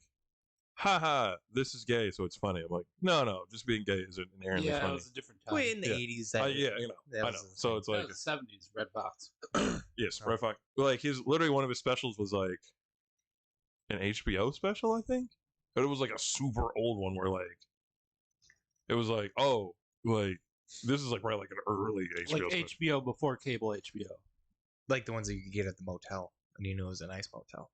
haha, this is gay, so it's funny. I'm like, no, just being gay isn't inherently Yeah, it funny. was a different time. Wait, in the Yeah. 80s. That Yeah, you know, that I was know. the So thing. it's That like, was the 70s, Red Box. yes, Oh. Red Fox. Like his literally one of his specials was like an HBO special, I think, but it was like a super old one where like it was like, oh, like this is like probably like an early HBO Like special. HBO before cable HBO. Like the ones that you could get at the motel. and you knew it was a nice motel.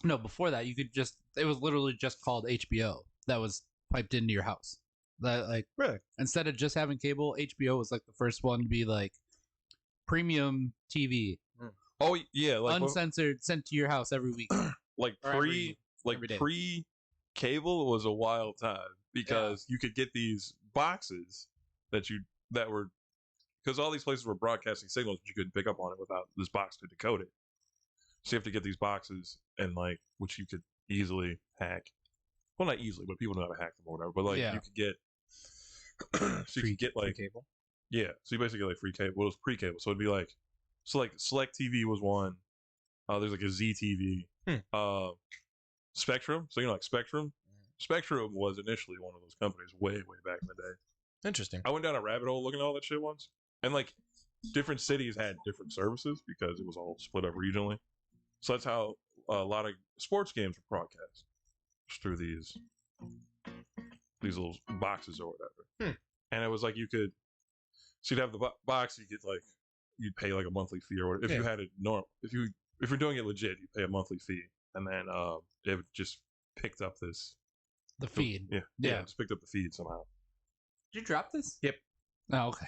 No, before that, you could just, it was literally just called HBO that was piped into your house. That, like, Really? instead of just having cable, HBO was like the first one to be like premium TV, Oh yeah, like uncensored, sent to your house every week. like Or every day. pre cable was a wild time because you could get these boxes that were because all these places were broadcasting signals, but you couldn't pick up on it without this box to decode it. So you have to get these boxes and like which you could easily hack. Well, not easily, but people know how to hack them or whatever. But like Yeah. you could get so you could get like cable. yeah, so you basically get like free cable. Well, it was pre-cable, so it'd be like so like Select TV was one. There's like a ZTV, Spectrum. So you know like Spectrum. Spectrum was initially one of those companies way back in the day. Interesting. I went down a rabbit hole looking at all that shit once, and like different cities had different services because it was all split up regionally. So that's how a lot of sports games were broadcast through these little boxes or whatever. And it was like you could, so you'd have the box, you get like you'd pay like a monthly fee or whatever. If you had it normal, if you're doing it legit, you pay a monthly fee, and then it just picked up this The feed. yeah, just picked up the feed somehow. Did you drop this? Yep. Oh, okay.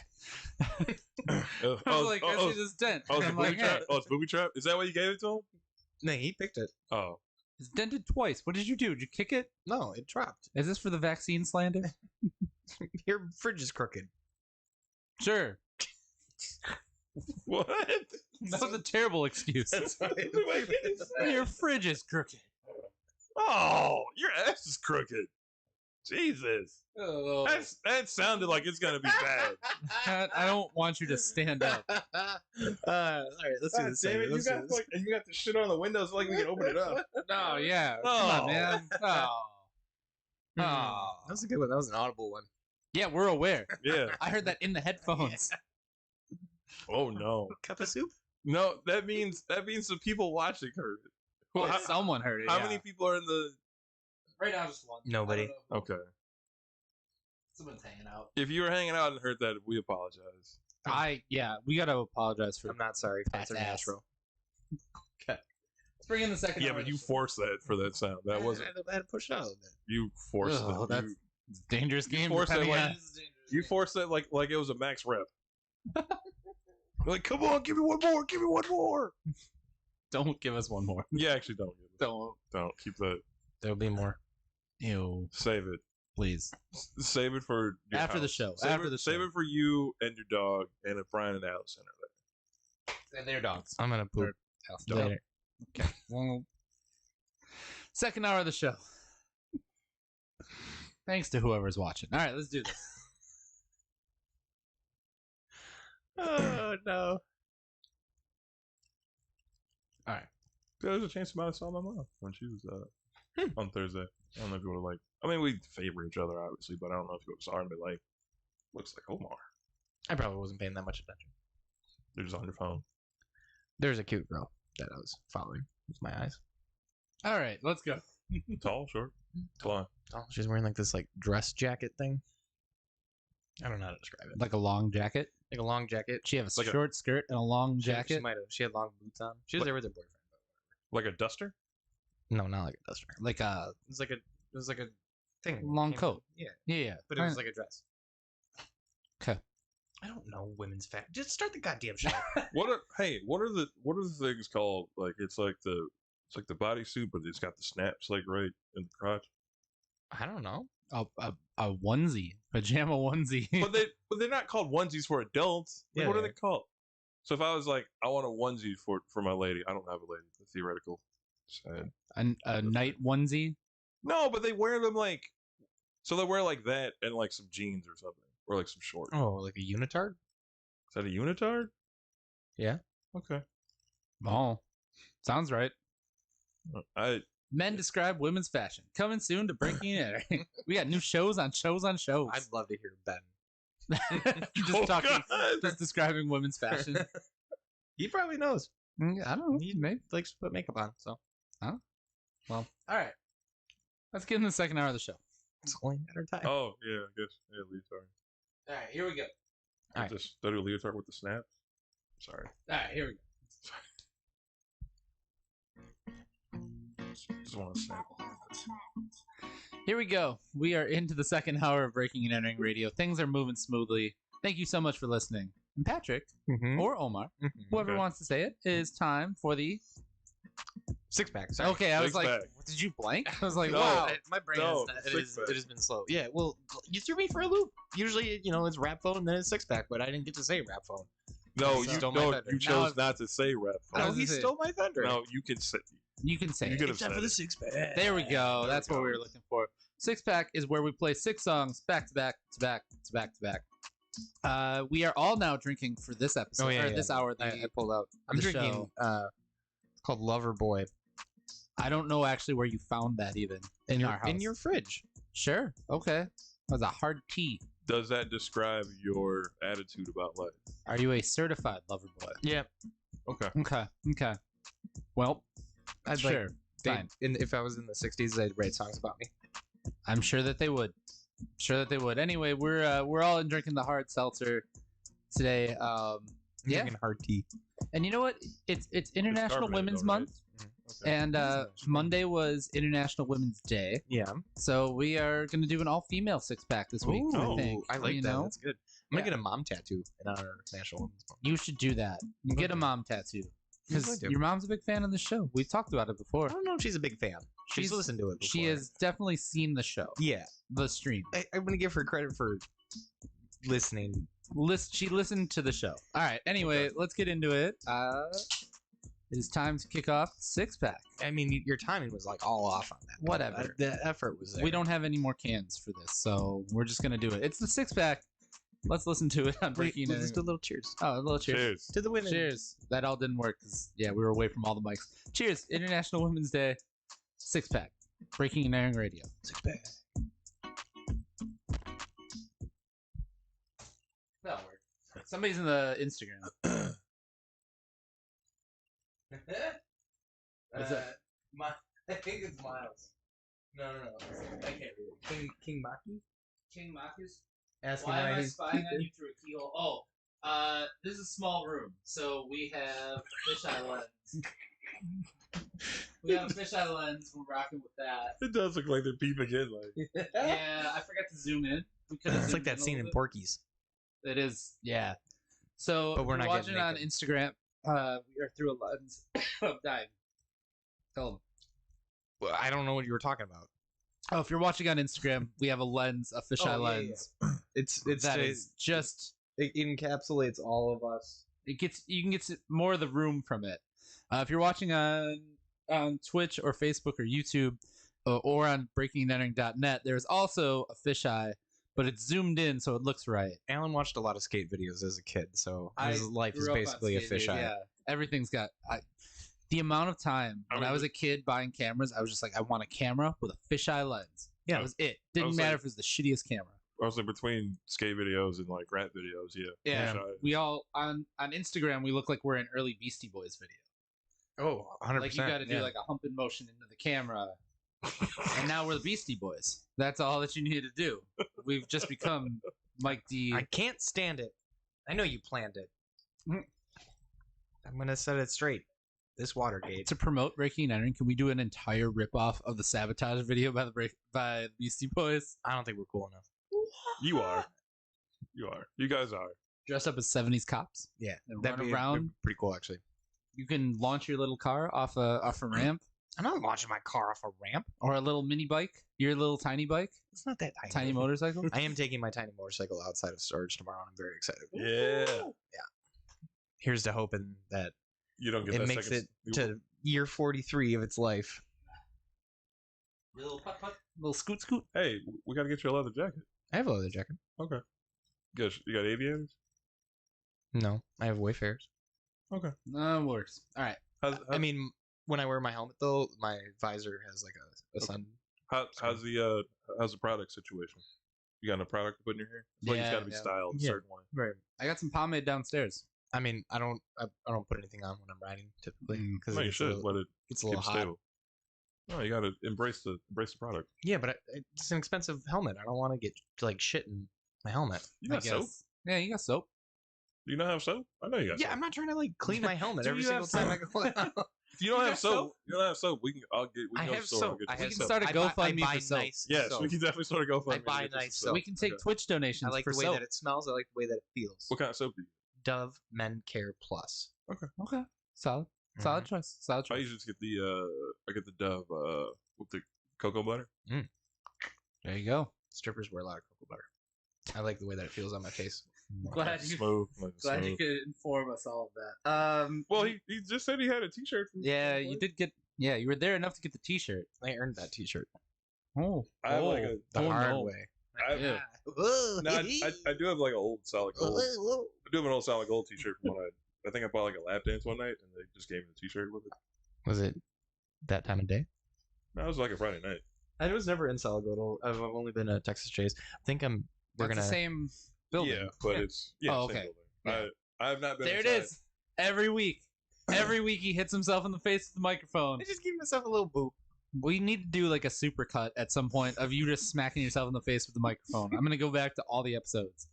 I was oh, like, I see this dent. Oh, And it's I'm booby like, trap. hey, Oh, it's booby trap. Is that why you gave it to him? No, he picked it. Oh, it's dented twice. What did you do? Did you kick it? No, it dropped. Is this for the vaccine slander? Your fridge is crooked. Sure. what? That was a terrible excuse. Your fridge is crooked. Oh, your ass is crooked. Jesus, Oh. that sounded like it's gonna be bad. I don't want you to stand up. All right, let's do this. Damn it, you got the shit on the window so like we can open it up. No, yeah. Come Oh. on, man. Oh. Oh. That was a good one. That was an audible one. Yeah, we're aware. Yeah. I heard that in the headphones. Oh no. Cup of soup? No, that means the people watching heard it. Well, Well, someone heard it. how yeah. many people are in the? Right now, just one. Nobody. I don't know. Okay. Someone's hanging out. If you were hanging out and heard that, we apologize. We gotta apologize for. I'm not sorry. Fat Spencer ass. Nashro. Okay. Let's bring in the second. Yeah, hour but of you the show. forced that for that sound. That wasn't. I had to push it out a little bit. You forced Ugh, it. that's a dangerous game. forced it depending like- on- You forced it like it was a max rep. Like, come on, give me one more, give me one more. Don't give us one more. Yeah, actually, don't give it. Don't. Keep that. There'll be more. Ew. Save it. Please. Save it for your After the house. show. Save After it, the show. Save it for you and your dog, and if Brian and Allison are And their dogs. I'm gonna poop Dog. later. Okay. Well, second hour of the show. Thanks to whoever's watching. All right, let's do this. Oh no. All right. there. There's a chance I might have saw my mom when she was on Thursday. I don't know if you would have like. I mean, we favor each other obviously, but I don't know if you would have saw her and be like, "Looks like Omar." I probably wasn't paying that much attention. They're just on your phone. There's a cute girl that I was following with my eyes. All right, let's go. Tall, short, tall. Oh, she's wearing like this like dress jacket thing. I don't know how to describe it. Like a long jacket. Like a long jacket. She have a Like a- short skirt and a long She jacket. might have. She had long boots on. She was Like- there with her boyfriend. Like a duster. No, not like a duster. Like a It was like a thing. long Came- coat. Yeah, yeah. but it was like a dress. 'Kay. I don't know women's fashion. Just start the goddamn show. What are the things called? Like it's like the bodysuit, but it's got the snaps like right in the crotch. I don't know. a onesie, pajama onesie. but they're not called onesies for adults. Like, Yeah, what are they they called? So if I was like, I want a onesie for my lady, I don't have a lady. That's theoretical. Sad. a night onesie. No, but they wear them like, so they wear like that and like some jeans or something, or like some shorts. Oh, like a unitard? Is that a unitard? Yeah. Okay. Oh, sounds right. I Men describe women's fashion. Coming soon to Breaking and Entering. We got new shows on shows on shows. I'd love to hear Ben. just Oh, talking, God. just describing women's fashion. He probably knows. I don't know. He Maybe. likes to put makeup on, so Well, all right. Let's get in the second hour of the show. it's only a matter of time. Oh yeah, I guess leotard. All right, here we go. All right. Just do a leotard with the snap. Sorry. All right, here we go. Just want to sample. Here we go. We are into the second hour of Breaking and Entering Radio. Things are moving smoothly. Thank you so much for listening. And Patrick, Mm-hmm. or Omar, whoever Okay. wants to say it, is time for the... Six pack. Sorry. Okay, I was Six like, pack. what, did you blank? I was like, No. wow. My brain No, is, six pack. it has been slow. Yeah, well, you threw me for a loop. Usually, it's rap phone and then it's six pack, but I didn't get to say rap phone. No, He you stole my no, thunder. you Now chose not to say rap. I No, was he gonna say- stole my thunder. No, you can say. You can say You it. could have Except said for the it. six pack. There we go. There That's we what go. we were looking for. Six pack is where we play 6 songs back to back to back to back to back. We are all now drinking for this episode or this hour. I pulled out. I'm the drinking. show. It's called Lover Boy I don't know actually where you found that even in our house. in your fridge. Sure. Okay. That was a hard tea. Does that describe your attitude about life? Are you a certified lover boy? Yeah, Okay. Okay. Okay. Well, I'd sure. like. They, Fine. if I was in the '60s, they'd write songs about me. I'm sure that they would. Sure that they would. Anyway, we're all drinking the hard seltzer today. I'm Yeah. drinking hard tea. And you know what? It's International carbonated Women's though, right? Month, Okay. and Monday was International Women's Day. Yeah. So we are going to do an all-female six-pack this week. I Ooh, think. I like you that. know? That's good. I'm gonna Yeah. get a mom tattoo in honor of National Women's Month. You should do that. You get a Okay. mom tattoo I'm because going to. your mom's a big fan of the show. We've talked about it before. I don't know if she's a big fan. She's listened to it before. She has definitely seen the show, Yeah. the stream. I'm gonna give her credit for listening. She listened to the show. All right. Anyway, let's get into it. It is time to kick off the six-pack. I mean, your timing was like all off on that. but Whatever. The effort was there. We don't have any more cans for this, so we're just gonna do it. It's the six-pack. Let's listen to it on Breaking Let's and do a little cheers Oh, a little cheers. Cheers. to the women. Cheers. That all didn't work because we were away from all the mics. Cheers. International Women's Day. Six-pack. Breaking and Airing Radio. Six pack. That'll work. Somebody's in the Instagram. What's that? I think it's Miles. No. I can't read it. King Maki? King Marcus. Asking Why am I he's spying on you through a keyhole? Oh, this is a small room, so we have fisheye lens. We have a fisheye lens. We're rocking with that. It does look like they're peeping in. Like Yeah, I forgot to zoom in. We could have It's like zoomed in that a scene little in bit. Porky's. It is, yeah. So, But we're if you're not watching getting on naked. Instagram. We are through a lens of dying. Tell 'em. Well, I don't know what you were talking about. Oh, if you're watching on Instagram, we have a lens, a fisheye lens. It's That is just it encapsulates all of us. you can get more of the room from it. If you're watching on Twitch or Facebook or YouTube or on breakingandentering.net, there's also a fisheye, but it's zoomed in so it looks right. Alan watched a lot of skate videos as a kid, so his life is grew up on basically a skate, dude, fisheye. Yeah, everything's got. The amount of time I when I mean, was a kid buying cameras, I was just like, I want a camera with a fisheye lens. Yeah. That was it. Didn't was matter like- if it was the shittiest camera. I was like between skate videos and like rap videos. Yeah. Yeah, Fisheye. we all on Instagram. We look like we're an early Beastie Boys video. Oh, 100%. Like you got to do like a humping motion into the camera, and now we're the Beastie Boys. That's all that you need to do. We've just become Mike D. I can't stand it. I know you planned it. Mm. I'm gonna set it straight. This Watergate. To promote Breaking and Entering, can we do an entire ripoff of the Sabotage video by the Beastie Boys, I don't think we're cool enough. You are. You are. You guys are. dressed up as '70s cops? Yeah, And that'd run be around. pretty cool, actually. You can launch your little car off a ramp I'm not launching my car off a ramp. or a little mini bike. Your little tiny bike, It's not that tiny motorcycle. I am taking my tiny motorcycle outside of storage tomorrow. And I'm very excited. Yeah. Here's to hoping that You don't get it that makes second. it to year 43 of its life. Little putt putt, little scoot scoot. Hey, we got to get you a leather jacket. I have a leather jacket. Okay. Good. You got aviators? No, I have Wayfarers. Okay. No works. All right. I mean, when I wear my helmet, though, my visor has like a sun. How's the product situation? You got a product to put in your hair? It's like it's Yeah, got to be yeah. styled a Yeah. certain way. Right. I got some pomade downstairs. I mean, I don't put anything on when I'm riding typically because No, you should, but it it's a little keeps hot. stable. No, you got to embrace the product. Yeah, but it's an expensive helmet. I don't want to get like shit in my helmet. You got I soap? guess. Yeah, you got soap. Do you not have soap? I know you got Yeah, soap. I'm not trying to like clean my helmet Do every you single have time I go out. You don't You have got soap. soap? You don't have soap. We can. I'll get. We I can go to have the store. soap. I'll get I you have We some can soap. start a I buy GoFundMe for soap. nice Yes, soap. we can definitely start a GoFundMe. I buy to get nice some soap. We can take Okay. Twitch donations I like for the way soap. that it smells. I like the way that it feels. What kind of soap do you? Dove Men Care Plus. Okay, solid, solid choice, solid I choice. usually just get the I get the Dove with the cocoa butter. There you go. Strippers wear a lot of cocoa butter. I like the way that it feels on my face. Glad you, Smooth. Like glad you smooth. could inform us all of that. Well, he just said he had a T-shirt. From Yeah, you did get. Yeah, you were there enough to get the T-shirt. I earned that T-shirt Oh, I have like a. the Oh, hard no. way. I, Yeah. no, I do have like an old solid gold. I do have an old solid gold T-shirt from when I think I bought like a lap dance one night and they just gave me the T-shirt with it. Was it that time of day? No, it was like a Friday night. I was never in Solid Gold. I've only been to Texas Chase. I think we're That's gonna. the same building. Yeah, but it's Oh, same okay. building. I have not been. There it inside. is. Every week. Every week he hits himself in the face with the microphone. I just gave myself a little boop. We need to do like a super cut at some point of you just smacking yourself in the face with the microphone. I'm gonna go back to all the episodes.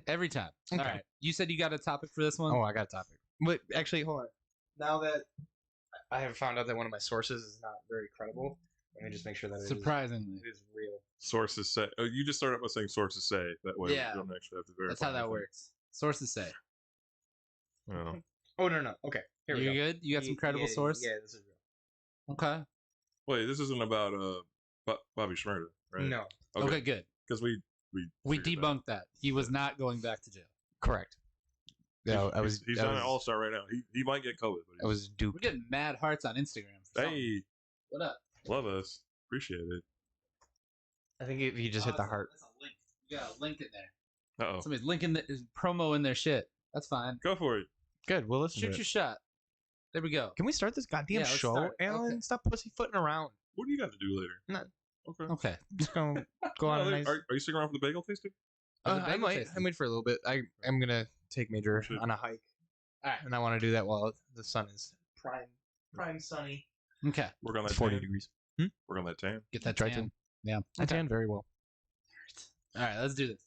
Every time. Okay. All right. You said you got a topic for this one? Oh, I got a topic. But actually, hold on. Now that I have found out that one of my sources is not very credible, let me just make sure that Surprisingly. it is real. Sources say. Oh, you just started by saying sources say. That way Yeah. you don't actually have to verify. That's how that anything. works. Sources say. Oh. Oh no. Okay. Here we You go. good? You got some credible source? Yeah, this is real. Okay. Wait, this isn't about Bobby Shmurda, right? No. Okay, good. Because we figured that. debunked that. He was not going back to jail. Correct. No, I was. He's I on was, an all-star right now. He might get COVID. But I was We're duped. getting mad hearts on Instagram. For something. Hey, What up? love us. Appreciate it. I think if you just hit the That's a- heart. That's a link. You got a link in there. Uh oh. Somebody's linking the promo in their shit. That's fine. Go for it. Good. We'll listen Shoot to it. your shot. There we go. Can we start this goddamn Yeah, let's show, start. Alan? Okay. Stop pussyfooting around. What do you got to do later? None. Okay. Okay. Just gonna go on a nice. Are you sticking around for the bagel tasting? The I bagel might. tasting. I might for a little bit. I'm gonna take Major Should. on a hike, Alright. and I want to do that while the sun is prime sunny. Okay. Work on that It's 40 tan. degrees. Work on that tan. Get that Try tan. to. Yeah. I tan very well. All right. Let's do this.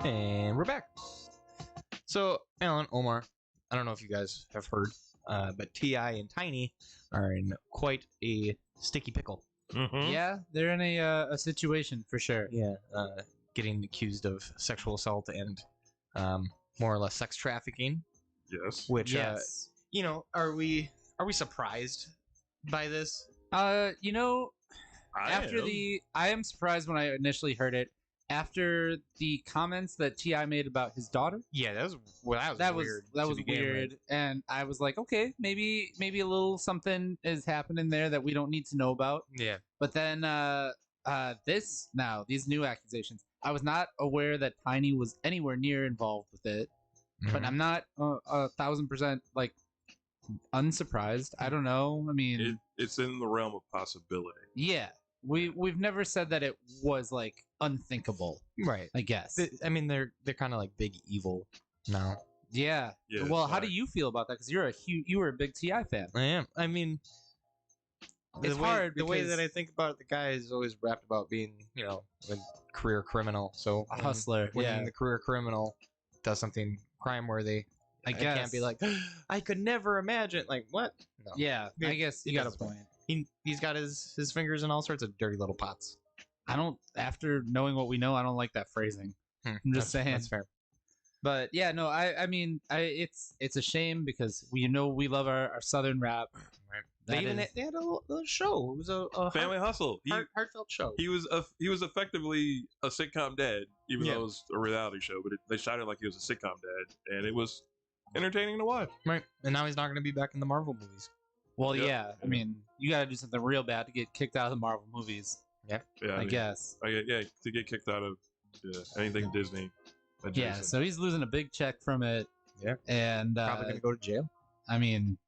And we're back. So, Alan, Omar, I don't know if you guys have heard, but T.I. and Tiny are in quite a sticky pickle. Mm-hmm. Yeah, they're in a situation for sure. Yeah. Getting accused of sexual assault and more or less sex trafficking, Yes. which, Yes. are we surprised by this? You know, I am surprised when I initially heard it. After the comments that Ti made about his daughter, Yeah, that was weird. that to was begin weird, with. and I was like, okay, maybe a little something is happening there that we don't need to know about. Yeah. But then these new accusations, I was not aware that Tiny was anywhere near involved with it, but Mhm. I'm not 1,000% like unsurprised. I don't know. I mean, It's in the realm of possibility. yeah, we've never said that it was like unthinkable. Right. I guess. I mean, they're kind of like big evil now. Yeah. Yeah, Well, it's how do like- you feel about that? Because you were a big Ti fan. I am. I mean, It's the way, hard The way that because- I think about it, the guy is always rapped about being, a career criminal. So A hustler. when Yeah. the career criminal does something crime worthy, I I guess. can't be like, I could never imagine. Like what? No. Yeah. I guess you it got a doesn't point. He's got his fingers in all sorts of dirty little pots. I don't. After knowing what we know, I don't like that phrasing. I'm just saying. That's fair. But yeah, no. I mean, it's a shame because we love our southern rap. Right. That is- They had a little show. It was a Family Hustle. heartfelt show. He was effectively a sitcom dad, even Yeah. though it was a reality show. But they shot it like he was a sitcom dad, and it was entertaining to watch. Right. And now he's not going to be back in the Marvel movies. Well, Yep. yeah. I mean, you got to do something real bad to get kicked out of the Marvel movies. Yeah, I mean, guess. to get kicked out of anything Disney. Yeah. adjacent. So he's losing a big check from it. Yeah. And Probably going to go to jail. I mean,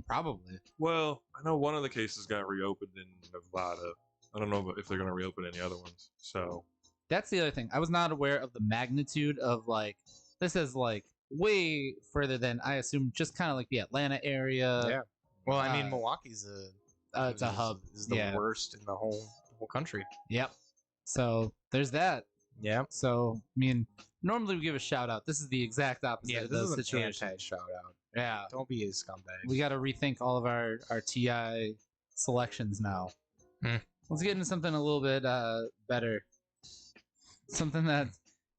probably. Well, I know one of the cases got reopened in Nevada. I don't know if they're going to reopen any other ones. So That's the other thing. I was not aware of the magnitude of like this is like way further than I assumed. Just kind of like the Atlanta area. Yeah. Well, I mean, uh, Milwaukee's It's a hub. Is the Yeah. worst in the whole country. Yep. So there's that. Yeah. So, I mean, normally we give a shout out. This is the exact opposite Yeah, of this the is an situation. anti-shout out. Yeah. Don't be a scumbag. We got to rethink all of our TI selections now. Hmm. Let's get into something a little bit better. Something that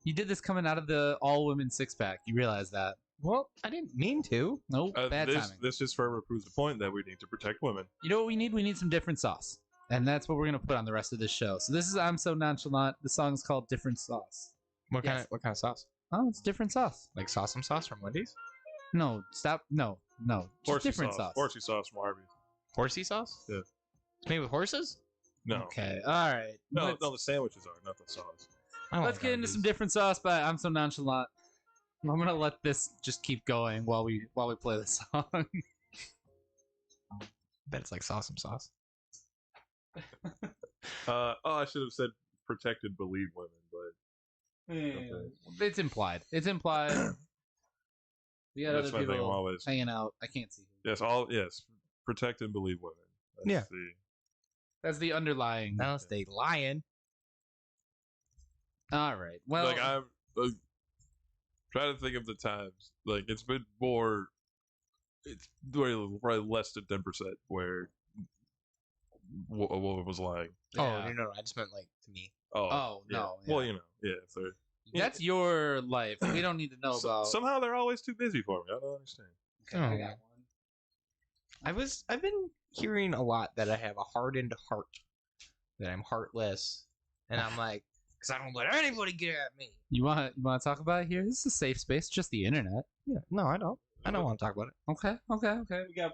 you did this coming out of the all women six pack. You realize that? Well, I didn't mean to. Nope, bad timing. This just further proves the point that we need to protect women. You know what we need? We need some different sauce, and that's what we're gonna put on the rest of this show. So this is I'm So Nonchalant. The song is called Different Sauce. What Yes. kind of sauce? Oh, it's different sauce. Like sauce from Wendy's? No, stop. No, just Horsey different sauce. Horsey sauce from Arby's. Horsey sauce? Yeah. It's made with horses? No. Okay, all right. No, the sandwiches are, not the sauce. I don't Let's like get into Arby's. some different sauce by I'm So Nonchalant. I'm gonna let this just keep going while we play the song. Bet it's like sauce. I should have said protected, believe women, but It's implied. It's implied. We got that's other my thing. I'm people always hanging out. I can't see who. yes, protect and believe women. That's That's the underlying. Unless they lying. All right. Well, like I'm trying to think of the times. Like it's been more. It's probably less than 10% where a woman was lying. yeah. Oh, no. I just meant like to me. Oh, yeah. no, Well, yeah. So That's your life. We don't need to know about. somehow they're always too busy for me. I don't understand. Okay, I got one. I've been hearing a lot that I have a hardened heart. That I'm heartless. And I'm like, because I don't let anybody get at me. You want to talk about it here? This is a safe space, just the internet. Yeah. No, I don't. I don't want to talk about it. Okay. We got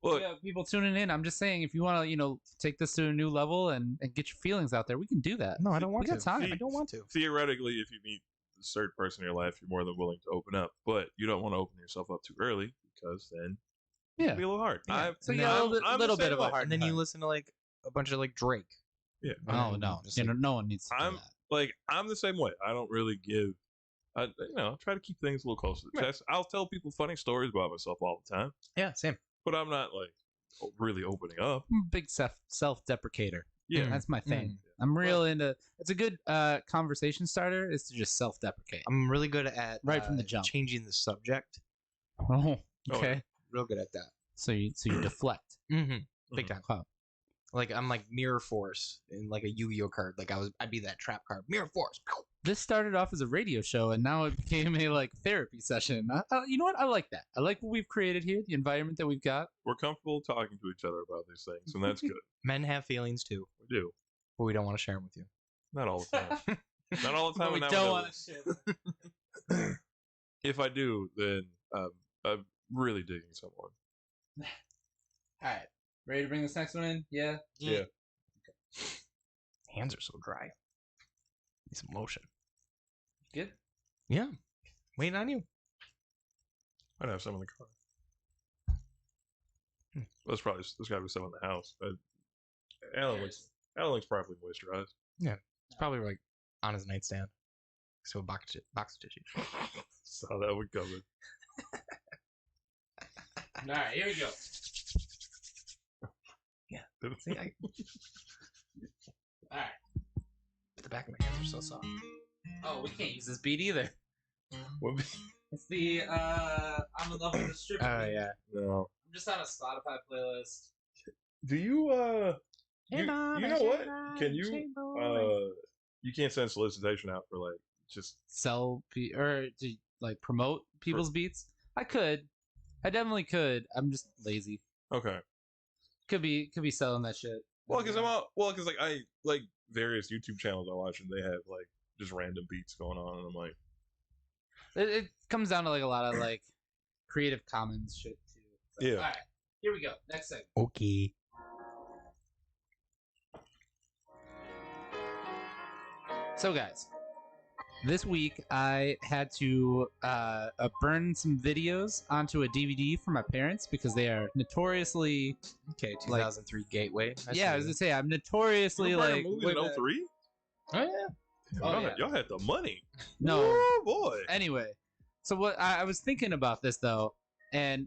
Look, people tuning in. I'm just saying, if you want to, take this to a new level and get your feelings out there, we can do that. No, I don't want We got to. time. I don't want to. theoretically, if you meet a certain person in your life, you're more than willing to open up. But you don't want to open yourself up too early because then Yeah. it'll be a little hard. Yeah. So you And got then a little bit of a way. heart. And then you listen to like a bunch of like Drake. Yeah. Oh no, Just like- no one needs to do I'm- that. Like I'm the same way. I don't really give. I try to keep things a little closer to the chest. I'll tell people funny stories about myself all the time, Yeah, same. but I'm not like really opening up. I'm a big self-deprecator. Yeah. That's my thing. I'm real into. It's a good conversation starter. Is to just self-deprecate. I'm really good at Right from the jump. changing the subject. Oh, okay. Real good at that. So you deflect. Mm-hmm. Big time. Wow. Like I'm like Mirror Force in like a Yu-Gi-Oh card. Like I'd be that trap card. Mirror Force. This started off as a radio show, and now it became a therapy session. You know what? I like that. I like what we've created here, the environment that we've got. We're comfortable talking to each other about these things, and that's good. Men have feelings too, We do. but we don't want to share them with you. Not all the time. Not all the time. But we and not don't with want to others. If I do, then I'm really digging someone. All right, ready to bring this next one in? Yeah. Yeah. Hands are so dry. Need some lotion. Good. Yeah. Waiting on you. I'd have some in the car. There's gotta be some in the house. Alan looks properly moisturized. It's probably like on his nightstand. So a box of tissue. Saw that one coming. All right, here we go. See, All right. the back of my hands are so soft. Oh, we can't use this beat either. What- It's the I'm in love with the stripper. Oh yeah. No. I'm just on a Spotify playlist. Do you you know what? Can you you can't send solicitation out for like just Sell or to promote people's beats. I could. I definitely could. I'm just lazy. okay. Could be selling that shit. Well, because like I like various YouTube channels I watch and they have like just random beats going on and I'm like, It comes down to a lot of Creative Commons shit too. So, Yeah. All right, here we go. Next segment. Okay. So guys, this week I had to burn some videos onto a DVD for my parents because they are notoriously. Okay, 2003 Gateway. I was gonna say I'm notoriously movies in 03? Oh yeah. Oh, yeah. Y'all had the money. No. Oh boy. Anyway, so what I was thinking about this though, and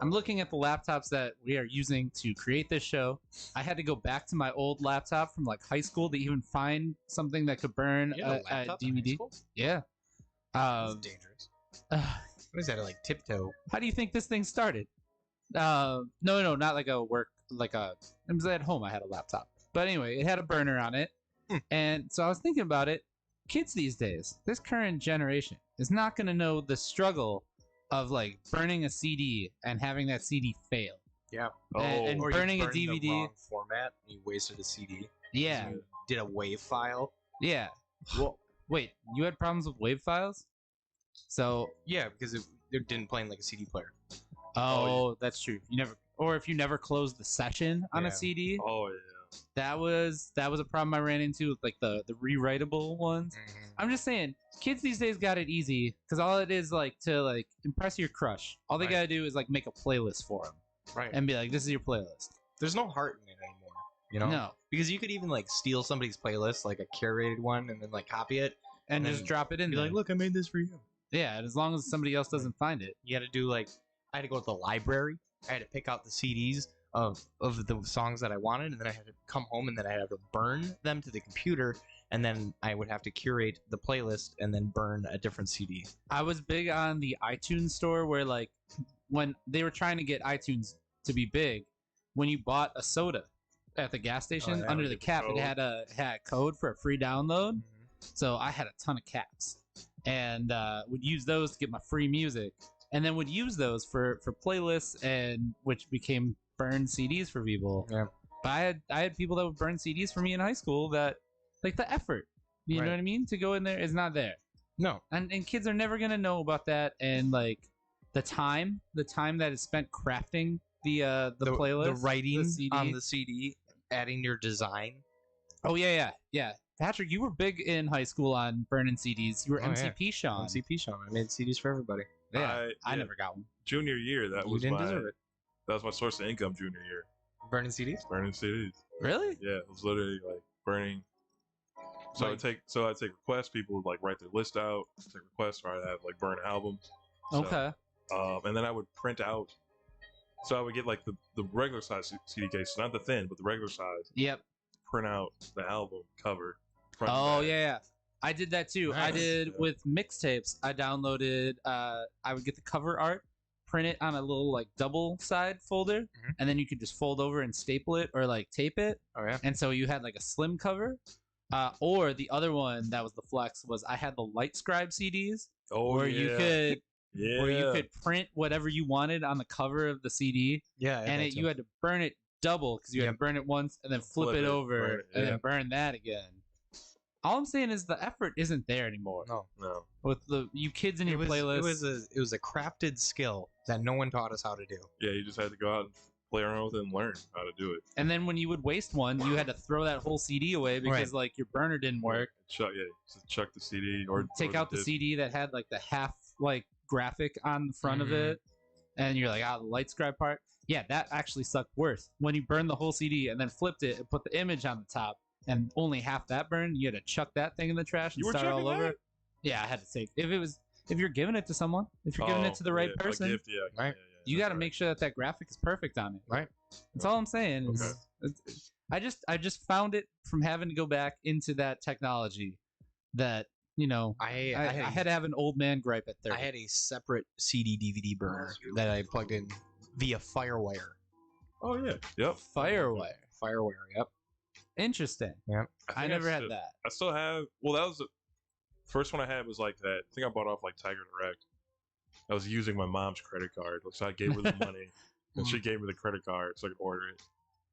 I'm looking at the laptops that we are using to create this show. I had to go back to my old laptop from like high school to even find something that could burn You had a a laptop in high DVD. school? Yeah. That's dangerous. Uh, What is that? Like tiptoe? how do you think this thing started? No, not like a work, like a. It was at home. I had a laptop, but anyway, it had a burner on it, and so I was thinking about it. Kids these days, this current generation, is not going to know the struggle of like burning a CD and having that CD fail. Yeah. And Or burning you a burned the DVD. wrong format. And you wasted a CD. Yeah, You did a WAV file. yeah. Well, wait, you had problems with WAV files? So, Yeah, because it didn't play in like a CD player. oh, that's true. You never, or if you never closed the session on a Yeah. CD, Oh yeah. that was a problem I ran into with like the rewritable ones. I'm just saying, kids these days got it easy because all it is like to like impress your crush. All they Right. gotta do is like make a playlist for them Right. and be like, "This is your playlist." There's no heart in it anymore. You know? No, Because you could even like steal somebody's playlist, like a curated one, and then like copy it. and And just drop it in Be there. like, look, I made this for you. Yeah, and as long as somebody else doesn't find it. You had to do like, I had to go to the library. I had to pick out the CDs of the songs that I wanted, and then I had to come home, and then I had to burn them to the computer, and then I would have to curate the playlist and then burn a different CD. I was big on the iTunes store where like when they were trying to get iTunes to be big, when you bought a soda at the gas station, yeah, under with the the cap code. it had a code for a free download. So I had a ton of caps and would use those to get my free music, and then would use those for playlists, and which became burned CDs for people. Yeah. But I had people that would burn CDs for me in high school that like the effort, you know Right. what I mean, to go in there is not there. No. And kids are never gonna know about that, and like the time that is spent crafting the playlist, the writing CD. on the CD, adding your design. Oh yeah. Patrick, you were big in high school on burning CDs. You were Oh, yeah. MCP Sean. MCP Sean. I made CDs for everybody. Yeah, I yeah. never got one. Junior year, that You was didn't my deserve it. that was my source of income. Junior year, Burning CDs? burning CDs. Really? Yeah, it was literally like burning. So Like- I'd take requests. People would like write their list out, take requests, or I'd have like burn albums. So, Okay. and then I would print out. So I would get like the regular size CD case, not the thin, but the regular size. Yep. Print out the album cover. front and Oh back. yeah. I did that too. I Nice. did with mixtapes. I downloaded. I would get the cover art, print it on a little like double side folder, Mhm. and then you could just fold over and staple it or like tape it. Oh, yeah. And so you had like a slim cover. Or the other one that was the flex was I had the Light Scribe CDs Oh where yeah. you could Yeah. where you could print whatever you wanted on the cover of the CD, Yeah. and you had to burn it double because you had to Yep. burn it once and then flip it over burn it, and yeah. then burn that again. All I'm saying is the effort isn't there anymore. No. No. With the you kids in It your was, playlist. it was a crafted skill that no one taught us how to do. Yeah, you just had to go out and play around with it and learn how to do it. And then when you would waste one, you had to throw that whole CD away because like your burner didn't work. Chuck the CD or Take out the disc. CD that had like the half like graphic on the front of Mhm. it, and you're like, the Light Scribe part. Yeah, that actually sucked worse. When you burned the whole CD and then flipped it and put the image on the top, and only half that burned, you had to chuck that thing in the trash and You were start all chucking over. that? Yeah, I had to take if you're giving it to someone, if you're giving it to the right a person, gift, yeah, Right. you got to make sure that graphic is perfect on it. Right. That's all I'm saying. Okay. I just found it from having to go back into that technology that I I had to have an old man gripe at 30. I had a separate CD DVD burner that I plugged in via FireWire. Oh yeah. Yep. Firewire. FireWire, yep. Interesting. I think never had still- that. I still have. Well, that was the first one I had was like that. I think I bought off like Tiger Direct. I was using my mom's credit card, so I gave her the money, and she gave me the credit card so I could order it.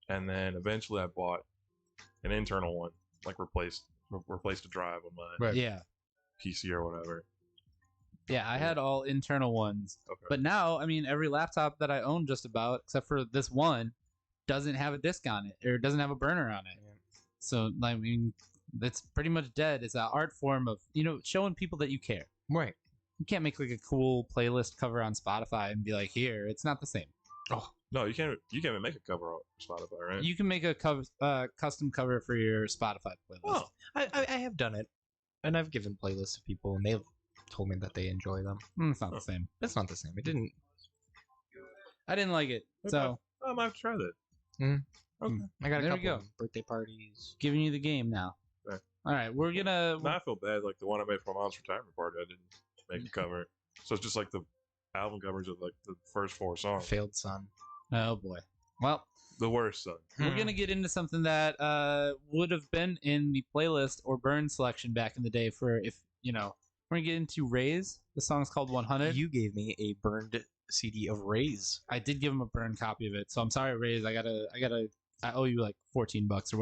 And then eventually I bought an internal one, like replaced a drive on my Right. Yeah. PC or whatever. Yeah, I had all internal ones. Okay. But now, I mean, every laptop that I own just about, except for this one, doesn't have a disk on it or doesn't have a burner on it. Yeah. So, I mean, that's pretty much dead. It's an art form of, showing people that you care. Right. You can't make like a cool playlist cover on Spotify and be like, here, it's not the same. No, you can't. You can't even make a cover on Spotify, right? You can make a custom cover for your Spotify playlist. Oh, I have done it. And I've given playlists to people, and they've told me that they enjoy them. It's not the same. It's not the same. It didn't. I didn't like it. Okay. So I might have to try that. Okay. I got a There we couple go. of birthday parties. giving you the game now. Okay. All right, we're gonna. Now I feel bad. Like the one I made for my mom's retirement party, I didn't make a cover. So it's just like the album covers of like the first 4 songs. Failed son. Oh boy. Well, The worst son. we're gonna get into something that would have been in the playlist or burn selection back in the day for if you know. We're gonna get into Raise. The song's called 100. You gave me a burned CD of Rays. I did give him a burned copy of it, so I'm sorry, Raise. I owe you like $14 or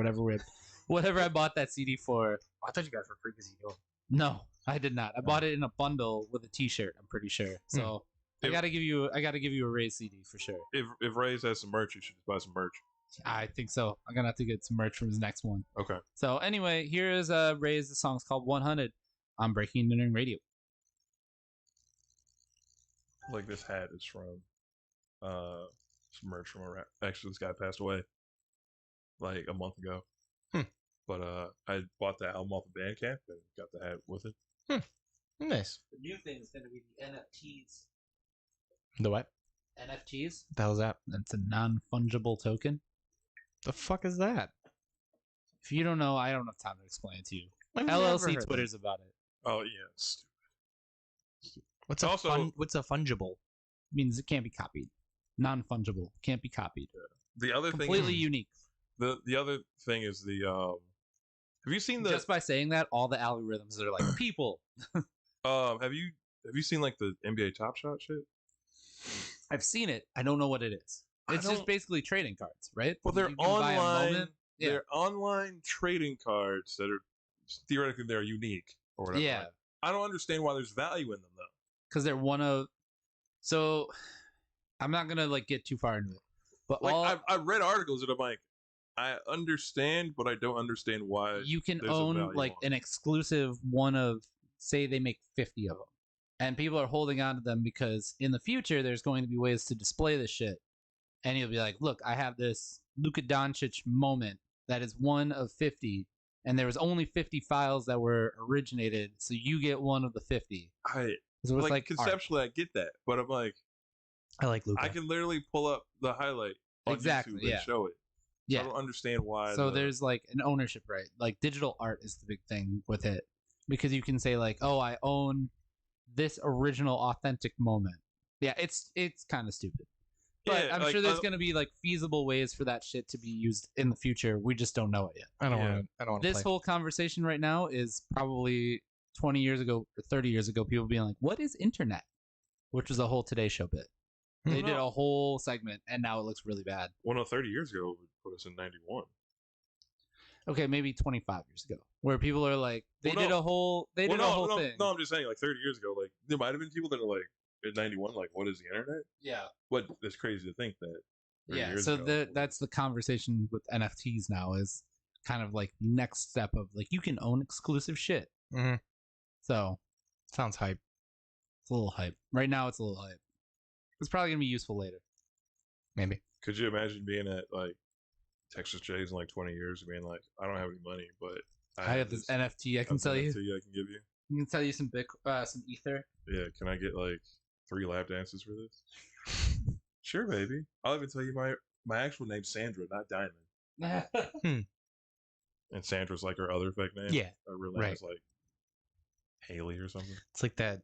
whatever I bought that CD for. I thought you got it for free because you know. No, I did not. I bought it in a bundle with a T-shirt. I'm pretty sure. So I gotta give you a Raise CD for sure. If Ray's has some merch, you should just buy some merch. I think so. I'm gonna have to get some merch from his next one. Okay. So anyway, here is Raise. The song's called 100 on Breaking and Entering Radio. Like this hat is from some merch from a rap. Actually, this guy passed away like a month ago. But I bought the album off of Bandcamp and got the hat with it. Nice. The new thing is gonna be the NFTs. The what? NFTs. The hell's that? That's a non-fungible token. The fuck is that? If you don't know, I don't have time to explain it to you. I've never LLC heard Twitter's about it. Oh yeah, it's stupid. What's Also- what's a fungible? Means it can't be copied. Non-fungible. Can't be copied. The other Completely thing, unique. the other thing is the Have you seen the Just by saying that, all the algorithms are like people. have you seen like the NBA Top Shot shit? I've seen it. I don't know what it is. I It's just don't- basically trading cards, right? Well, they're You can buy a online. moment. Yeah. They're online trading cards that are theoretically they're unique or whatever. Yeah. Like, I don't understand why there's value in them though. Because they're one of. So, I'm not gonna like get too far into it, but Like all I've read articles that I'm like, I understand, but I don't understand why. you can there's a own value like on an exclusive one of, say they make 50 of them, and people are holding on to them because in the future there's going to be ways to display this shit, and you'll be like, look, I have this Luka Doncic moment that is one of 50, and there was only 50 files that were originated, so you get one of the 50. So it's like like art. conceptually, I get that, but I'm like, I like Luca. I can literally pull up the highlight on Exactly, YouTube yeah. and show it. Yeah. I don't understand why. So there's like an ownership right. Like digital art is the big thing with it because you can say like, "Oh, I own this original authentic moment." Yeah, it's kind of stupid. But Yeah, I'm like, sure there's going to be like feasible ways for that shit to be used in the future. We just don't know it yet. I don't Yeah. want to. I don't want to This play. whole conversation right now is probably 20 years ago or 30 years ago people being like, "What is internet?" Which was a whole Today Show bit. They did a whole segment and now it looks really bad. Well, no, 30 years ago would put us in 91. Okay, maybe 25 years ago, where people are like, they Well, did no. a whole, they Well, did a whole thing. No, I'm just saying, like 30 years ago, like there might have been people that are like in 91, like, what is the internet? Yeah, What? That's crazy to think that. 30 yeah. years So ago. that's the conversation with NFTs now is kind of like the next step of like you can own exclusive shit. Mhm. So Sounds hype. it's a little hype. Right now, it's a little hype. It's probably gonna be useful later. Maybe. Could you imagine being at like Texas J's in like 20 years and being like, I don't have any money, but I have this NFT. I can sell you. NFT I can give you. I can sell you some some ether. Yeah, can I get like 3 lap dances for this? Sure, baby. I'll even tell you my actual name's Sandra, not Diamond. And Sandra's like her other fake name. Yeah. Her real name Right. is like Haley or something. It's like that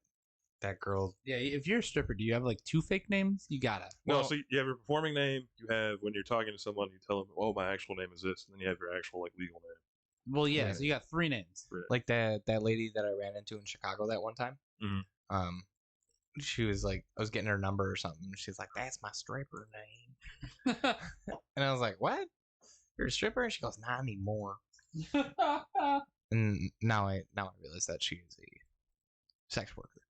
girl. Yeah, if you're a stripper, do you have like 2 fake names? You gotta. No, Well- so you have your performing name. You have when you're talking to someone, you tell them, "Oh, my actual name is this," and then you have your actual like legal name. Well, yeah. Yeah. So you got 3 names. Like that lady that I ran into in Chicago that one time. Mhm. She was like, I was getting her number or something. She's like, "That's my stripper name," and I was like, "What? You're a stripper?" And she goes, "Not anymore." And now I realize that she is a sex worker.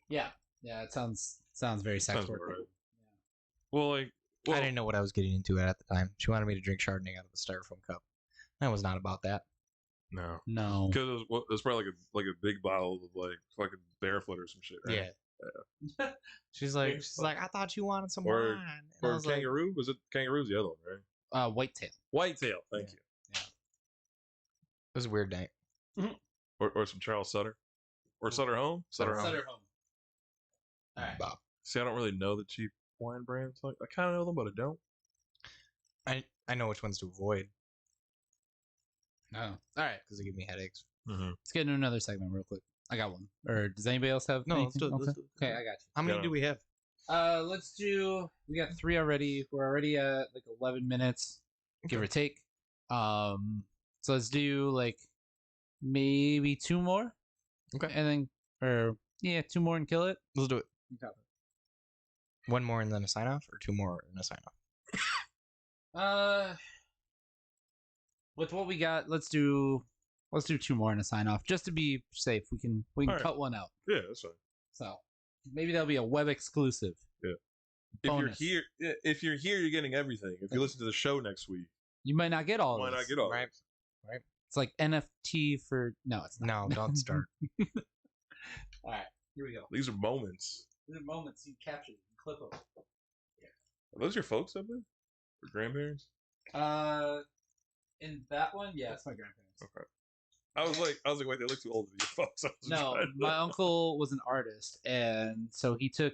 Yeah, it sounds very sex Sounds worker. about right. Well, like, I didn't know what I was getting into at the time. She wanted me to drink Chardonnay out of a styrofoam cup. I was not about that. no, No. because it was probably like a big bottle of like fucking barefoot or some shit, right? Yeah. She's like, I thought you wanted some Or- wine. And I Or was like, kangaroo? Was it kangaroo's the other one, right? Whitetail. Whitetail. Thank you. it was a weird night. Or some Charles Sutter. Or Sutter Home. Sutter Home. Sutter home. All right. Bob. See, I don't really know the cheap wine brands. Like I kind of know them, but I don't. I know which ones to avoid No. All right. because they give me headaches. Let's get into another segment real quick. I got one. Or does anybody else have? No, let's anything? do it, Okay. let's do it. Okay, I got you. How many Yeah. do we have? Let's do. We got 3 already. We're already at like 11 minutes, give or take. So let's do like maybe 2 more. Okay. And then, or yeah, 2 more and kill it. Let's do it. Okay. One more and then a sign off, or 2 more and a sign off. With what we got, let's do 2 more and a sign off just to be safe. We can Alright. cut one out. Yeah, that's fine. So maybe that'll be a web exclusive. Bonus. If you're here, you're getting everything. If you listen to the show next week, You might not get all why of not this. get all? Right. It's like NFT for no, it's not. No, don't start. All right, here we go. These are moments. These are moments you capture and clip them. Are those your folks up there? Your grandparents? In that one, yeah, it's my grandparents. Okay. I was like, wait, they look too old to be your folks. I was No, trying to- my uncle was an artist, and so he took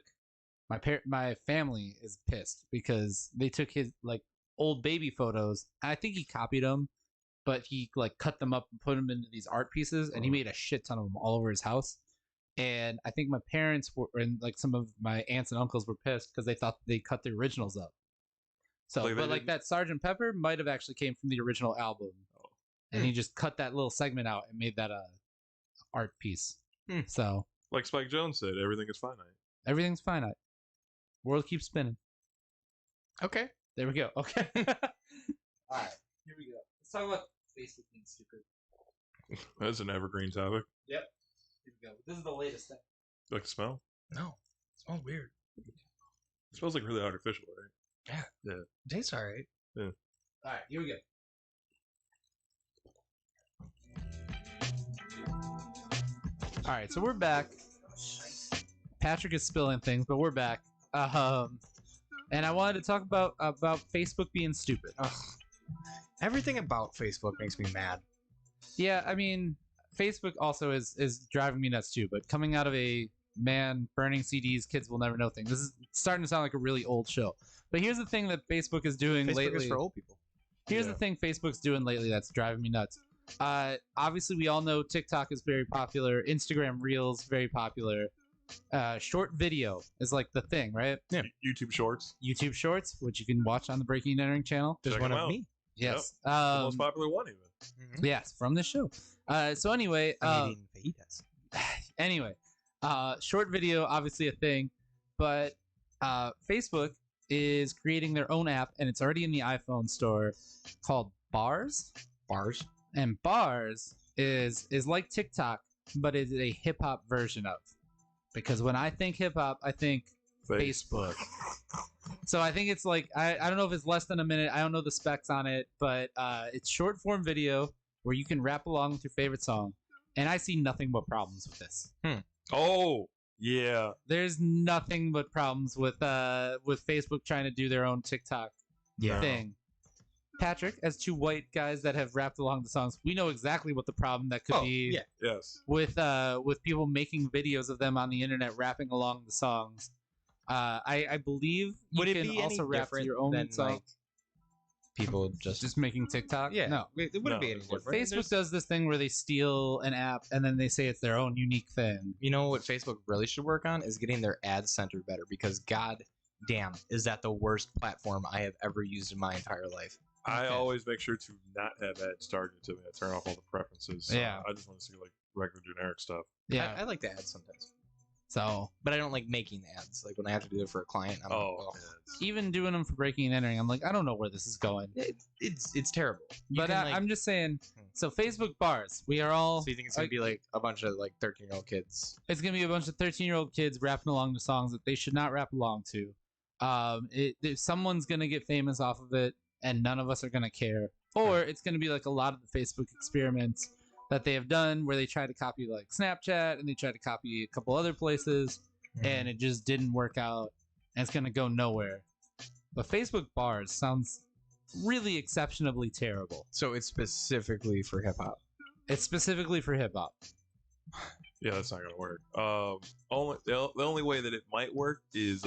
my family is pissed because they took his like old baby photos. I think he copied them, but he like cut them up and put them into these art pieces, and he made a shit ton of them all over his house. And I think my parents were, and like some of my aunts and uncles were pissed because they thought they cut the originals up. So, Like, they but like didn't- that Sergeant Pepper might have actually came from the original album, and he just cut that little segment out and made that a art piece. So Like Spike Jones said, everything is finite. everything's finite. World keeps spinning. Okay. There we go. Okay. All right. Here we go. Let's talk about Facebook being stupid. That's an evergreen topic. Yep. Here we go. This is the latest thing. You like the smell? No. It smells weird. It smells like really artificial, right? Tastes alright. All right. Here we go. All right. So we're back. Patrick is spilling things, but we're back. And I wanted to talk about Facebook being stupid. Ugh. Everything about Facebook makes me mad. Yeah, I mean, Facebook also is driving me nuts too. But coming out of a man burning CDs, kids will never know thing. This is starting to sound like a really old show. But here's the thing that Facebook is doing Facebook lately. is for old people. Here's Yeah. the thing Facebook's doing lately that's driving me nuts. Obviously, we all know TikTok is very popular. Instagram Reels very popular. Short video is like the thing, right? Yeah. YouTube Shorts, YouTube Shorts, which you can watch on the Breaking and Entering channel. There's Check one 'em of out. me. Yes. the most popular one even. Yes, from the show. So anyway, I'm eating fajitas. anyway, short video obviously a thing, but Facebook is creating their own app, and it's already in the iPhone store called Bars. Bars. And Bars is like TikTok, but is a hip hop version of. Because when I think hip hop, I think Facebook. So I think it's like I don't know if it's less than a minute. I don't know the specs on it, but it's short form video where you can rap along with your favorite song, and I see nothing but problems with this. Oh, yeah. There's nothing but problems with Facebook trying to do their own TikTok thing. Patrick, as 2 white guys that have rapped along the songs, we know exactly what the problem that could be yeah. Yes. with people making videos of them on the internet rapping along the songs. I believe you Would it can be any also rap to different your own than song. like people just Making TikTok. yeah? No. it wouldn't No, be any it wouldn't. different. Facebook does this thing where they steal an app and then they say it's their own unique thing. You know what Facebook really should work on is getting their ad center better, because god damn is that the worst platform I have ever used in my entire life. I Okay. always make sure to not have ads targeted to me. I turn off all the preferences. Yeah. I just want to see like regular generic stuff. Yeah. I like the ads sometimes, So but I don't like making ads. Like when I have to do it for a client, I'm Oh, like, ads. even doing them for breaking and entering, I'm like, I don't know where this is going. it's terrible. You But can, like- I'm just saying. So Facebook Bars, we are all. so you think it's gonna be like a bunch of like 13-year-old kids? It's gonna be a bunch of 13-year-old kids rapping along to songs that they should not rap along to. If someone's gonna get famous off of it, and none of us are gonna care, or it's gonna be like a lot of the Facebook experiments that they have done, where they try to copy like Snapchat and they try to copy a couple other places, and it just didn't work out, and it's gonna go nowhere. But Facebook Bars sounds really exceptionally terrible. So it's specifically for hip hop. It's specifically for hip hop. Yeah, that's not gonna work. The only way that it might work is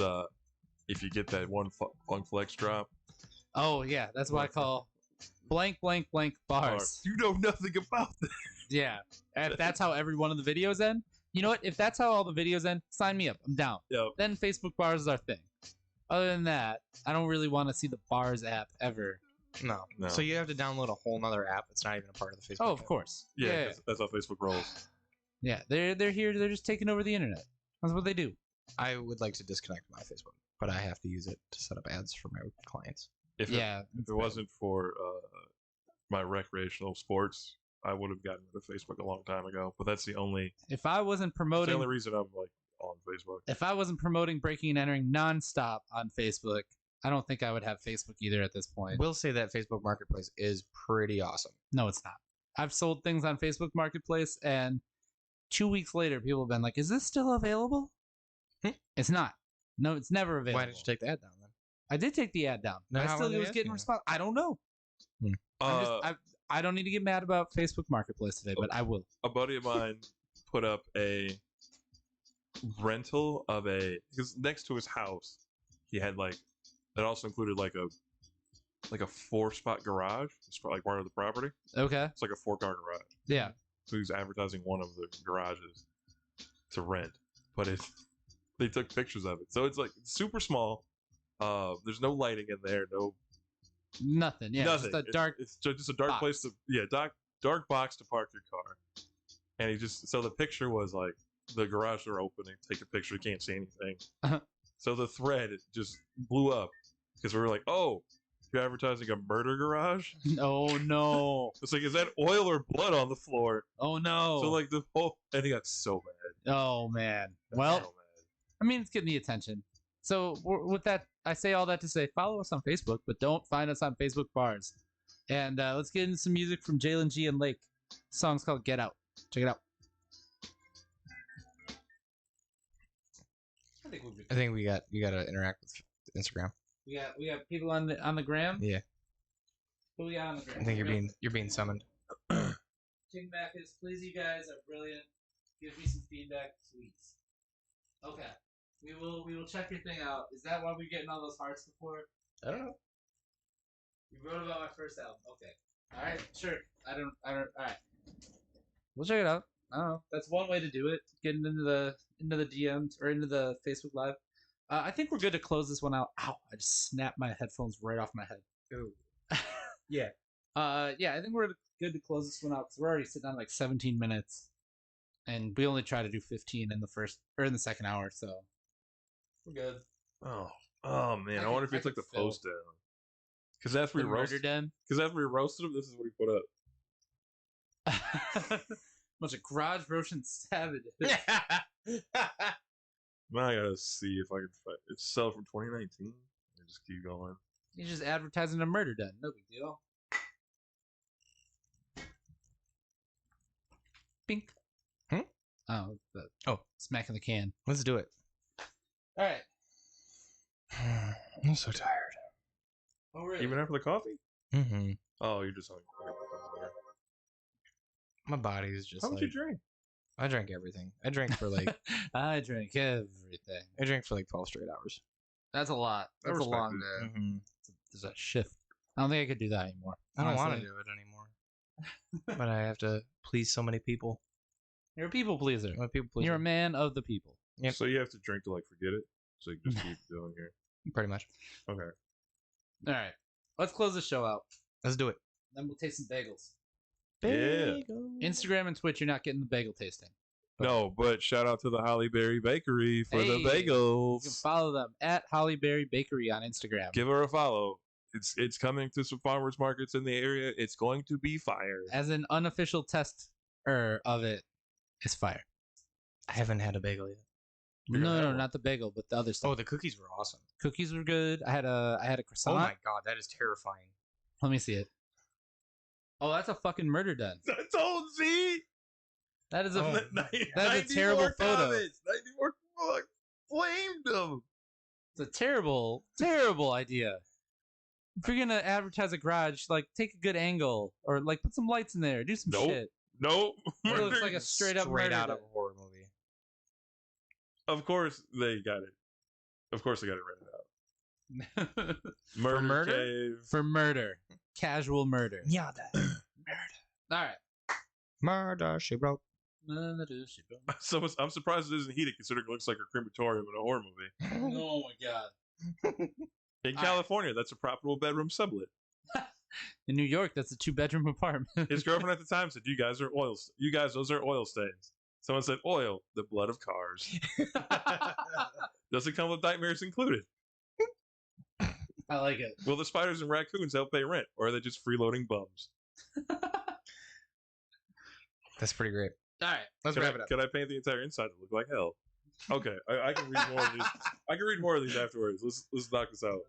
if you get that one flex drop, Oh yeah, that's what I call blank blank blank bars. you know nothing about that. Yeah, if that's how every one of the videos end, you know what? If that's how all the videos end, sign me up. I'm down. Yep. Then Facebook bars is our thing. Other than that, I don't really want to see the bars app ever. No. No. So you have to download a whole nother app that's not even a part of the Facebook. Oh, of app. course. Yeah, 'cause that's how Facebook rolls. Yeah. They're here. They're just taking over the internet. That's what they do. I would like to disconnect my Facebook, but I have to use it to set up ads for my clients. If Yeah. if it wasn't for my recreational sports, I would have gotten rid of Facebook a long time ago. But that's the only If I wasn't that's the promoting, only reason I'm like on Facebook. if I wasn't promoting breaking and entering nonstop on Facebook, I don't think I would have Facebook either at this point. We'll say that Facebook Marketplace is pretty awesome. No, it's not. I've sold things on Facebook Marketplace, and 2 weeks later, people have been like, "Is this still available?" It's not. No, it's never available. Why did you take the ad down then? I did take the ad down. Then I how still are they was getting asking you? response. I don't know. I don't need to get mad about Facebook Marketplace today, but I will. A buddy of mine put up a rental of because next to his house he had like that also included like a 4-spot garage. It's like part of the property. Okay. It's like a 4-car garage. Yeah. So he's advertising one of the garages to rent, but they took pictures of it. So it's like super small. There's no lighting in there. No Nothing. Yeah. nothing. Just a dark. It's just a dark box. place to dark box to park your car. And he just so the picture was like the garage door opening. Take a picture. You can't see anything. Uh-huh. So the thread just blew up because we were like, oh. You're advertising a murder garage? Oh no. It's like, is that oil or blood on the floor? Oh no. So like the whole, and he got so mad. Oh man. Got Well, so mad. I mean, it's getting the attention. So with that, I say all that to say, follow us on Facebook, but don't find us on Facebook bars. And let's get into some music from Jalen G and Lake. The song's called "Get Out." Check it out. I think I think you got to interact with Instagram. we got people on the gram. Yeah. Who we got on the gram? I think you're being summoned. King back is, please, you guys are brilliant. Give me some feedback, please. Okay. We will check your thing out. Is that why we're getting all those hearts before? I don't know. You wrote about my first album. Okay. Alright, sure. I don't alright. We'll check it out. I don't know. That's one way to do it. Getting into the DMs or into the Facebook Live. I think we're good to close this one out. Ow, I just snapped my headphones right off my head. Ooh. Yeah. Yeah, I think we're good to close this one out because we're already sitting on like 17 minutes. And we only try to do 15 in the second hour, so we're good. Oh man, I wonder if he took the post down. Because after we roasted him, this is what he put up. Bunch of garage Russian savages. Now I gotta see if I can find it's sell from 2019. And just keep going. He's just advertising a murder den. No big deal. Bink. Oh, smacking the can. Let's do it. All right. I'm so tired. Oh, really? Even after the coffee? Mm-hmm. Oh, you're just hungry. My body is just How much like, you drink? I drank everything. I drank for like I drink everything. I drank for like 12 straight hours. That's a lot. I That's a respect long it. day. Mm-hmm. There's a shift. I don't think I could do that anymore. I don't want to honestly. do it anymore. But I have to please so many people. You're a people pleaser. I'm a people pleaser. You're a man of the people. Yep. So you have to drink to like forget it. So you just keep doing here. Pretty much. Okay. All right. Let's close the show out. Let's do it. Then we'll taste some bagels. Yeah. Instagram and Twitch, you're not getting the bagel tasting. No, but shout out to the Holly Berry Bakery for the Hey, You can bagels. follow them at Hollyberry Bakery on Instagram. Give her a follow. It's coming to some farmers markets in the area. It's going to be fire. As an unofficial tester of it, it's fire. I haven't had a bagel yet. You're gonna No, have no, one. not the bagel, but the other stuff. Oh, the cookies were awesome. Cookies were good. I had a croissant. Oh my god, that is terrifying. Let me see it. Oh, that's a fucking murder den. I told Z. That is a Oh. That's a terrible photo. 94 people flamed them. It's a terrible, terrible idea. If you're gonna advertise a garage, like take a good angle or like put some lights in there. Do some Nope. shit. Nope. It looks like a straight up murder out of den. a horror movie. Of course they got it. Of course they got it rented out. Murder murder? Cave. For murder. Casual murder. Yeah, that. All right. Murder, she wrote. So I'm surprised it isn't heated, considering it looks like a crematorium in a horror movie. Oh my god. In All California, that's a profitable bedroom sublet. In New York, that's a 2-bedroom apartment. His girlfriend at the time said, "You guys, those are oil stains." Someone said, "Oil, the blood of cars." Doesn't come with nightmares included. I like it. Will the spiders and raccoons help pay rent, or are they just freeloading bums? That's pretty great. All right. Let's wrap it up. Can I paint the entire inside to look like hell? Okay, I can read more of these. I can read more of these afterwards. Let's knock this out.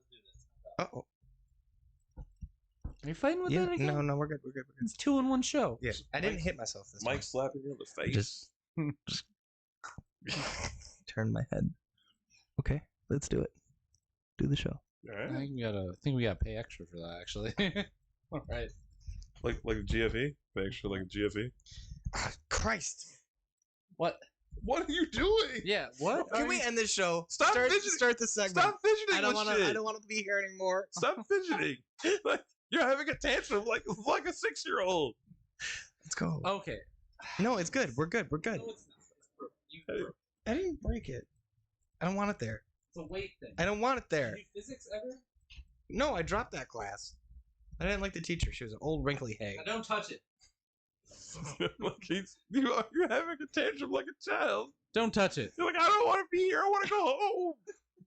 Uh-oh. Are you fighting with Yeah, that again? no, we're good. We're good. It's 2-in-1 show. Yeah, I didn't hit myself this Mike slapping you on the face. Just turn my head. Okay, let's do it. Do the show. All I right. think we gotta pay extra for that, actually. All right. Like a GFE? Pay extra like a GFE? Ah, Christ. What? What are you doing? Yeah. What? Can we end this show? Stop start, fidgeting. Start the segment. Stop fidgeting I don't with want to. shit. I don't want to be here anymore. Stop fidgeting. Like, you're having a tantrum like a 6-year-old. Let's go. Okay. No, it's good. We're good. We're good. No, it's not. It's broke. You broke. I didn't break it. I don't want it there. It's a weight thing. I don't want it there. Did you physics ever? No, I dropped that class. I didn't like the teacher. She was an old wrinkly hag. Now don't touch it. Like you're having a tantrum like a child. Don't touch it. You're like, I don't want to be here. I want to go home.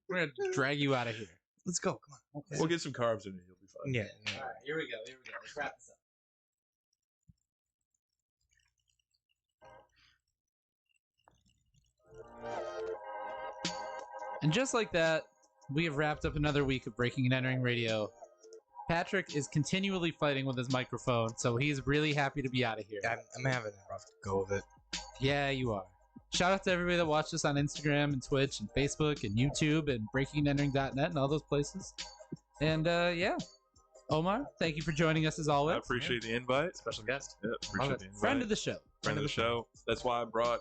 We're gonna drag you out of here. Let's go. Come on. Okay. We'll get some carbs in it. You'll be fine. Yeah. All right. Here we go. Let's wrap this up. And just like that, we have wrapped up another week of Breaking and Entering Radio. Patrick is continually fighting with his microphone, so he's really happy to be out of here. I'm having a rough go of it. Yeah, you are. Shout out to everybody that watched us on Instagram and Twitch and Facebook and YouTube and breakingandentering.net and all those places. And yeah, Omar, thank you for joining us as always. I appreciate the invite. Special guest. Yeah, appreciate the invite. Friend of the show. Friend of the show. That's why I brought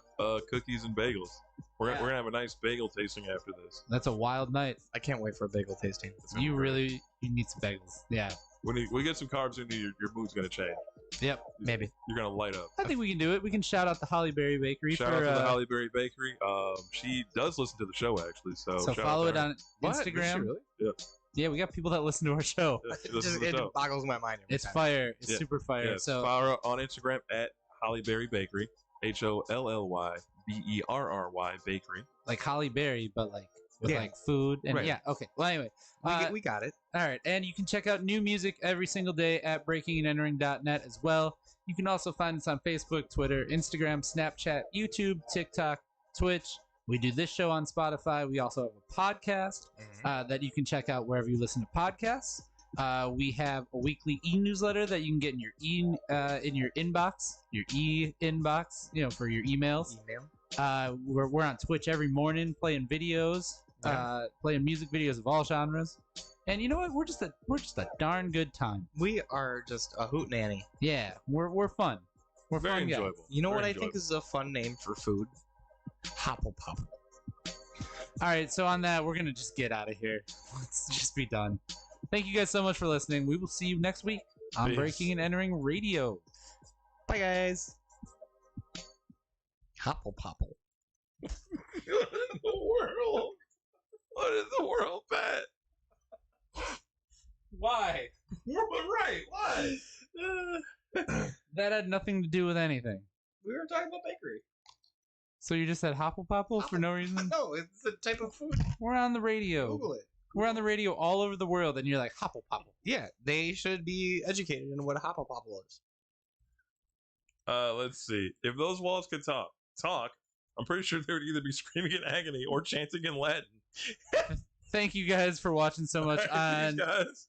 cookies and bagels. We're gonna have a nice bagel tasting after this. That's a wild night. I can't wait for a bagel tasting. You need some bagels. Yeah. When we get some carbs into you, your mood's gonna change. Yep. Maybe. You're gonna light up. I think we can do it. We can shout out the Holly Berry Bakery Shout for out to the Holly Berry Bakery. She does listen to the show actually, so so shout follow out it to her. on What? Does she Instagram. really? Yeah. Yeah, we got people that listen to our show. Yeah, she listens to the It show. boggles my mind. Every It's time. fire. It's Yeah. super fire. Yeah, So follow her on Instagram at Holly Berry Bakery, HOLLYBERRY Bakery. like Holly Berry, but like with Yeah. like food and Right. yeah. Okay. Well, anyway. We got it. All right, and you can check out new music every single day at breakingandentering.net as well. You can also find us on Facebook, Twitter, Instagram, Snapchat, YouTube, TikTok, Twitch. We do this show on Spotify. We also have a podcast that you can check out wherever you listen to podcasts. We have a weekly e-newsletter that you can get in your inbox, your e-inbox, for your emails. Email. We're on Twitch every morning playing videos, playing music videos of all genres. And you know what? We're just a darn good time. We are just a hoot nanny. Yeah, we're fun. We're Very fun guys. enjoyable. You know Very what I think enjoyable. is a fun name for food? Hopple popple. All right, so on that, we're gonna just get out of here. Let's just be done. Thank you guys so much for listening. We will see you next week on Peace. Breaking and Entering Radio. Bye guys. Hopple popple. What in the world? What in the world, Pat? Why? Right, why? That had nothing to do with anything. We were talking about bakery. So you just said hopple popple for no reason? No, it's a type of food. We're on the radio. Google it. We're on the radio all over the world, and you're like hopple popple. Yeah, they should be educated in what a hopple popple is. Let's see. If those walls could talk, I'm pretty sure they would either be screaming in agony or chanting in Latin. Thank you guys for watching so much All right, on guys.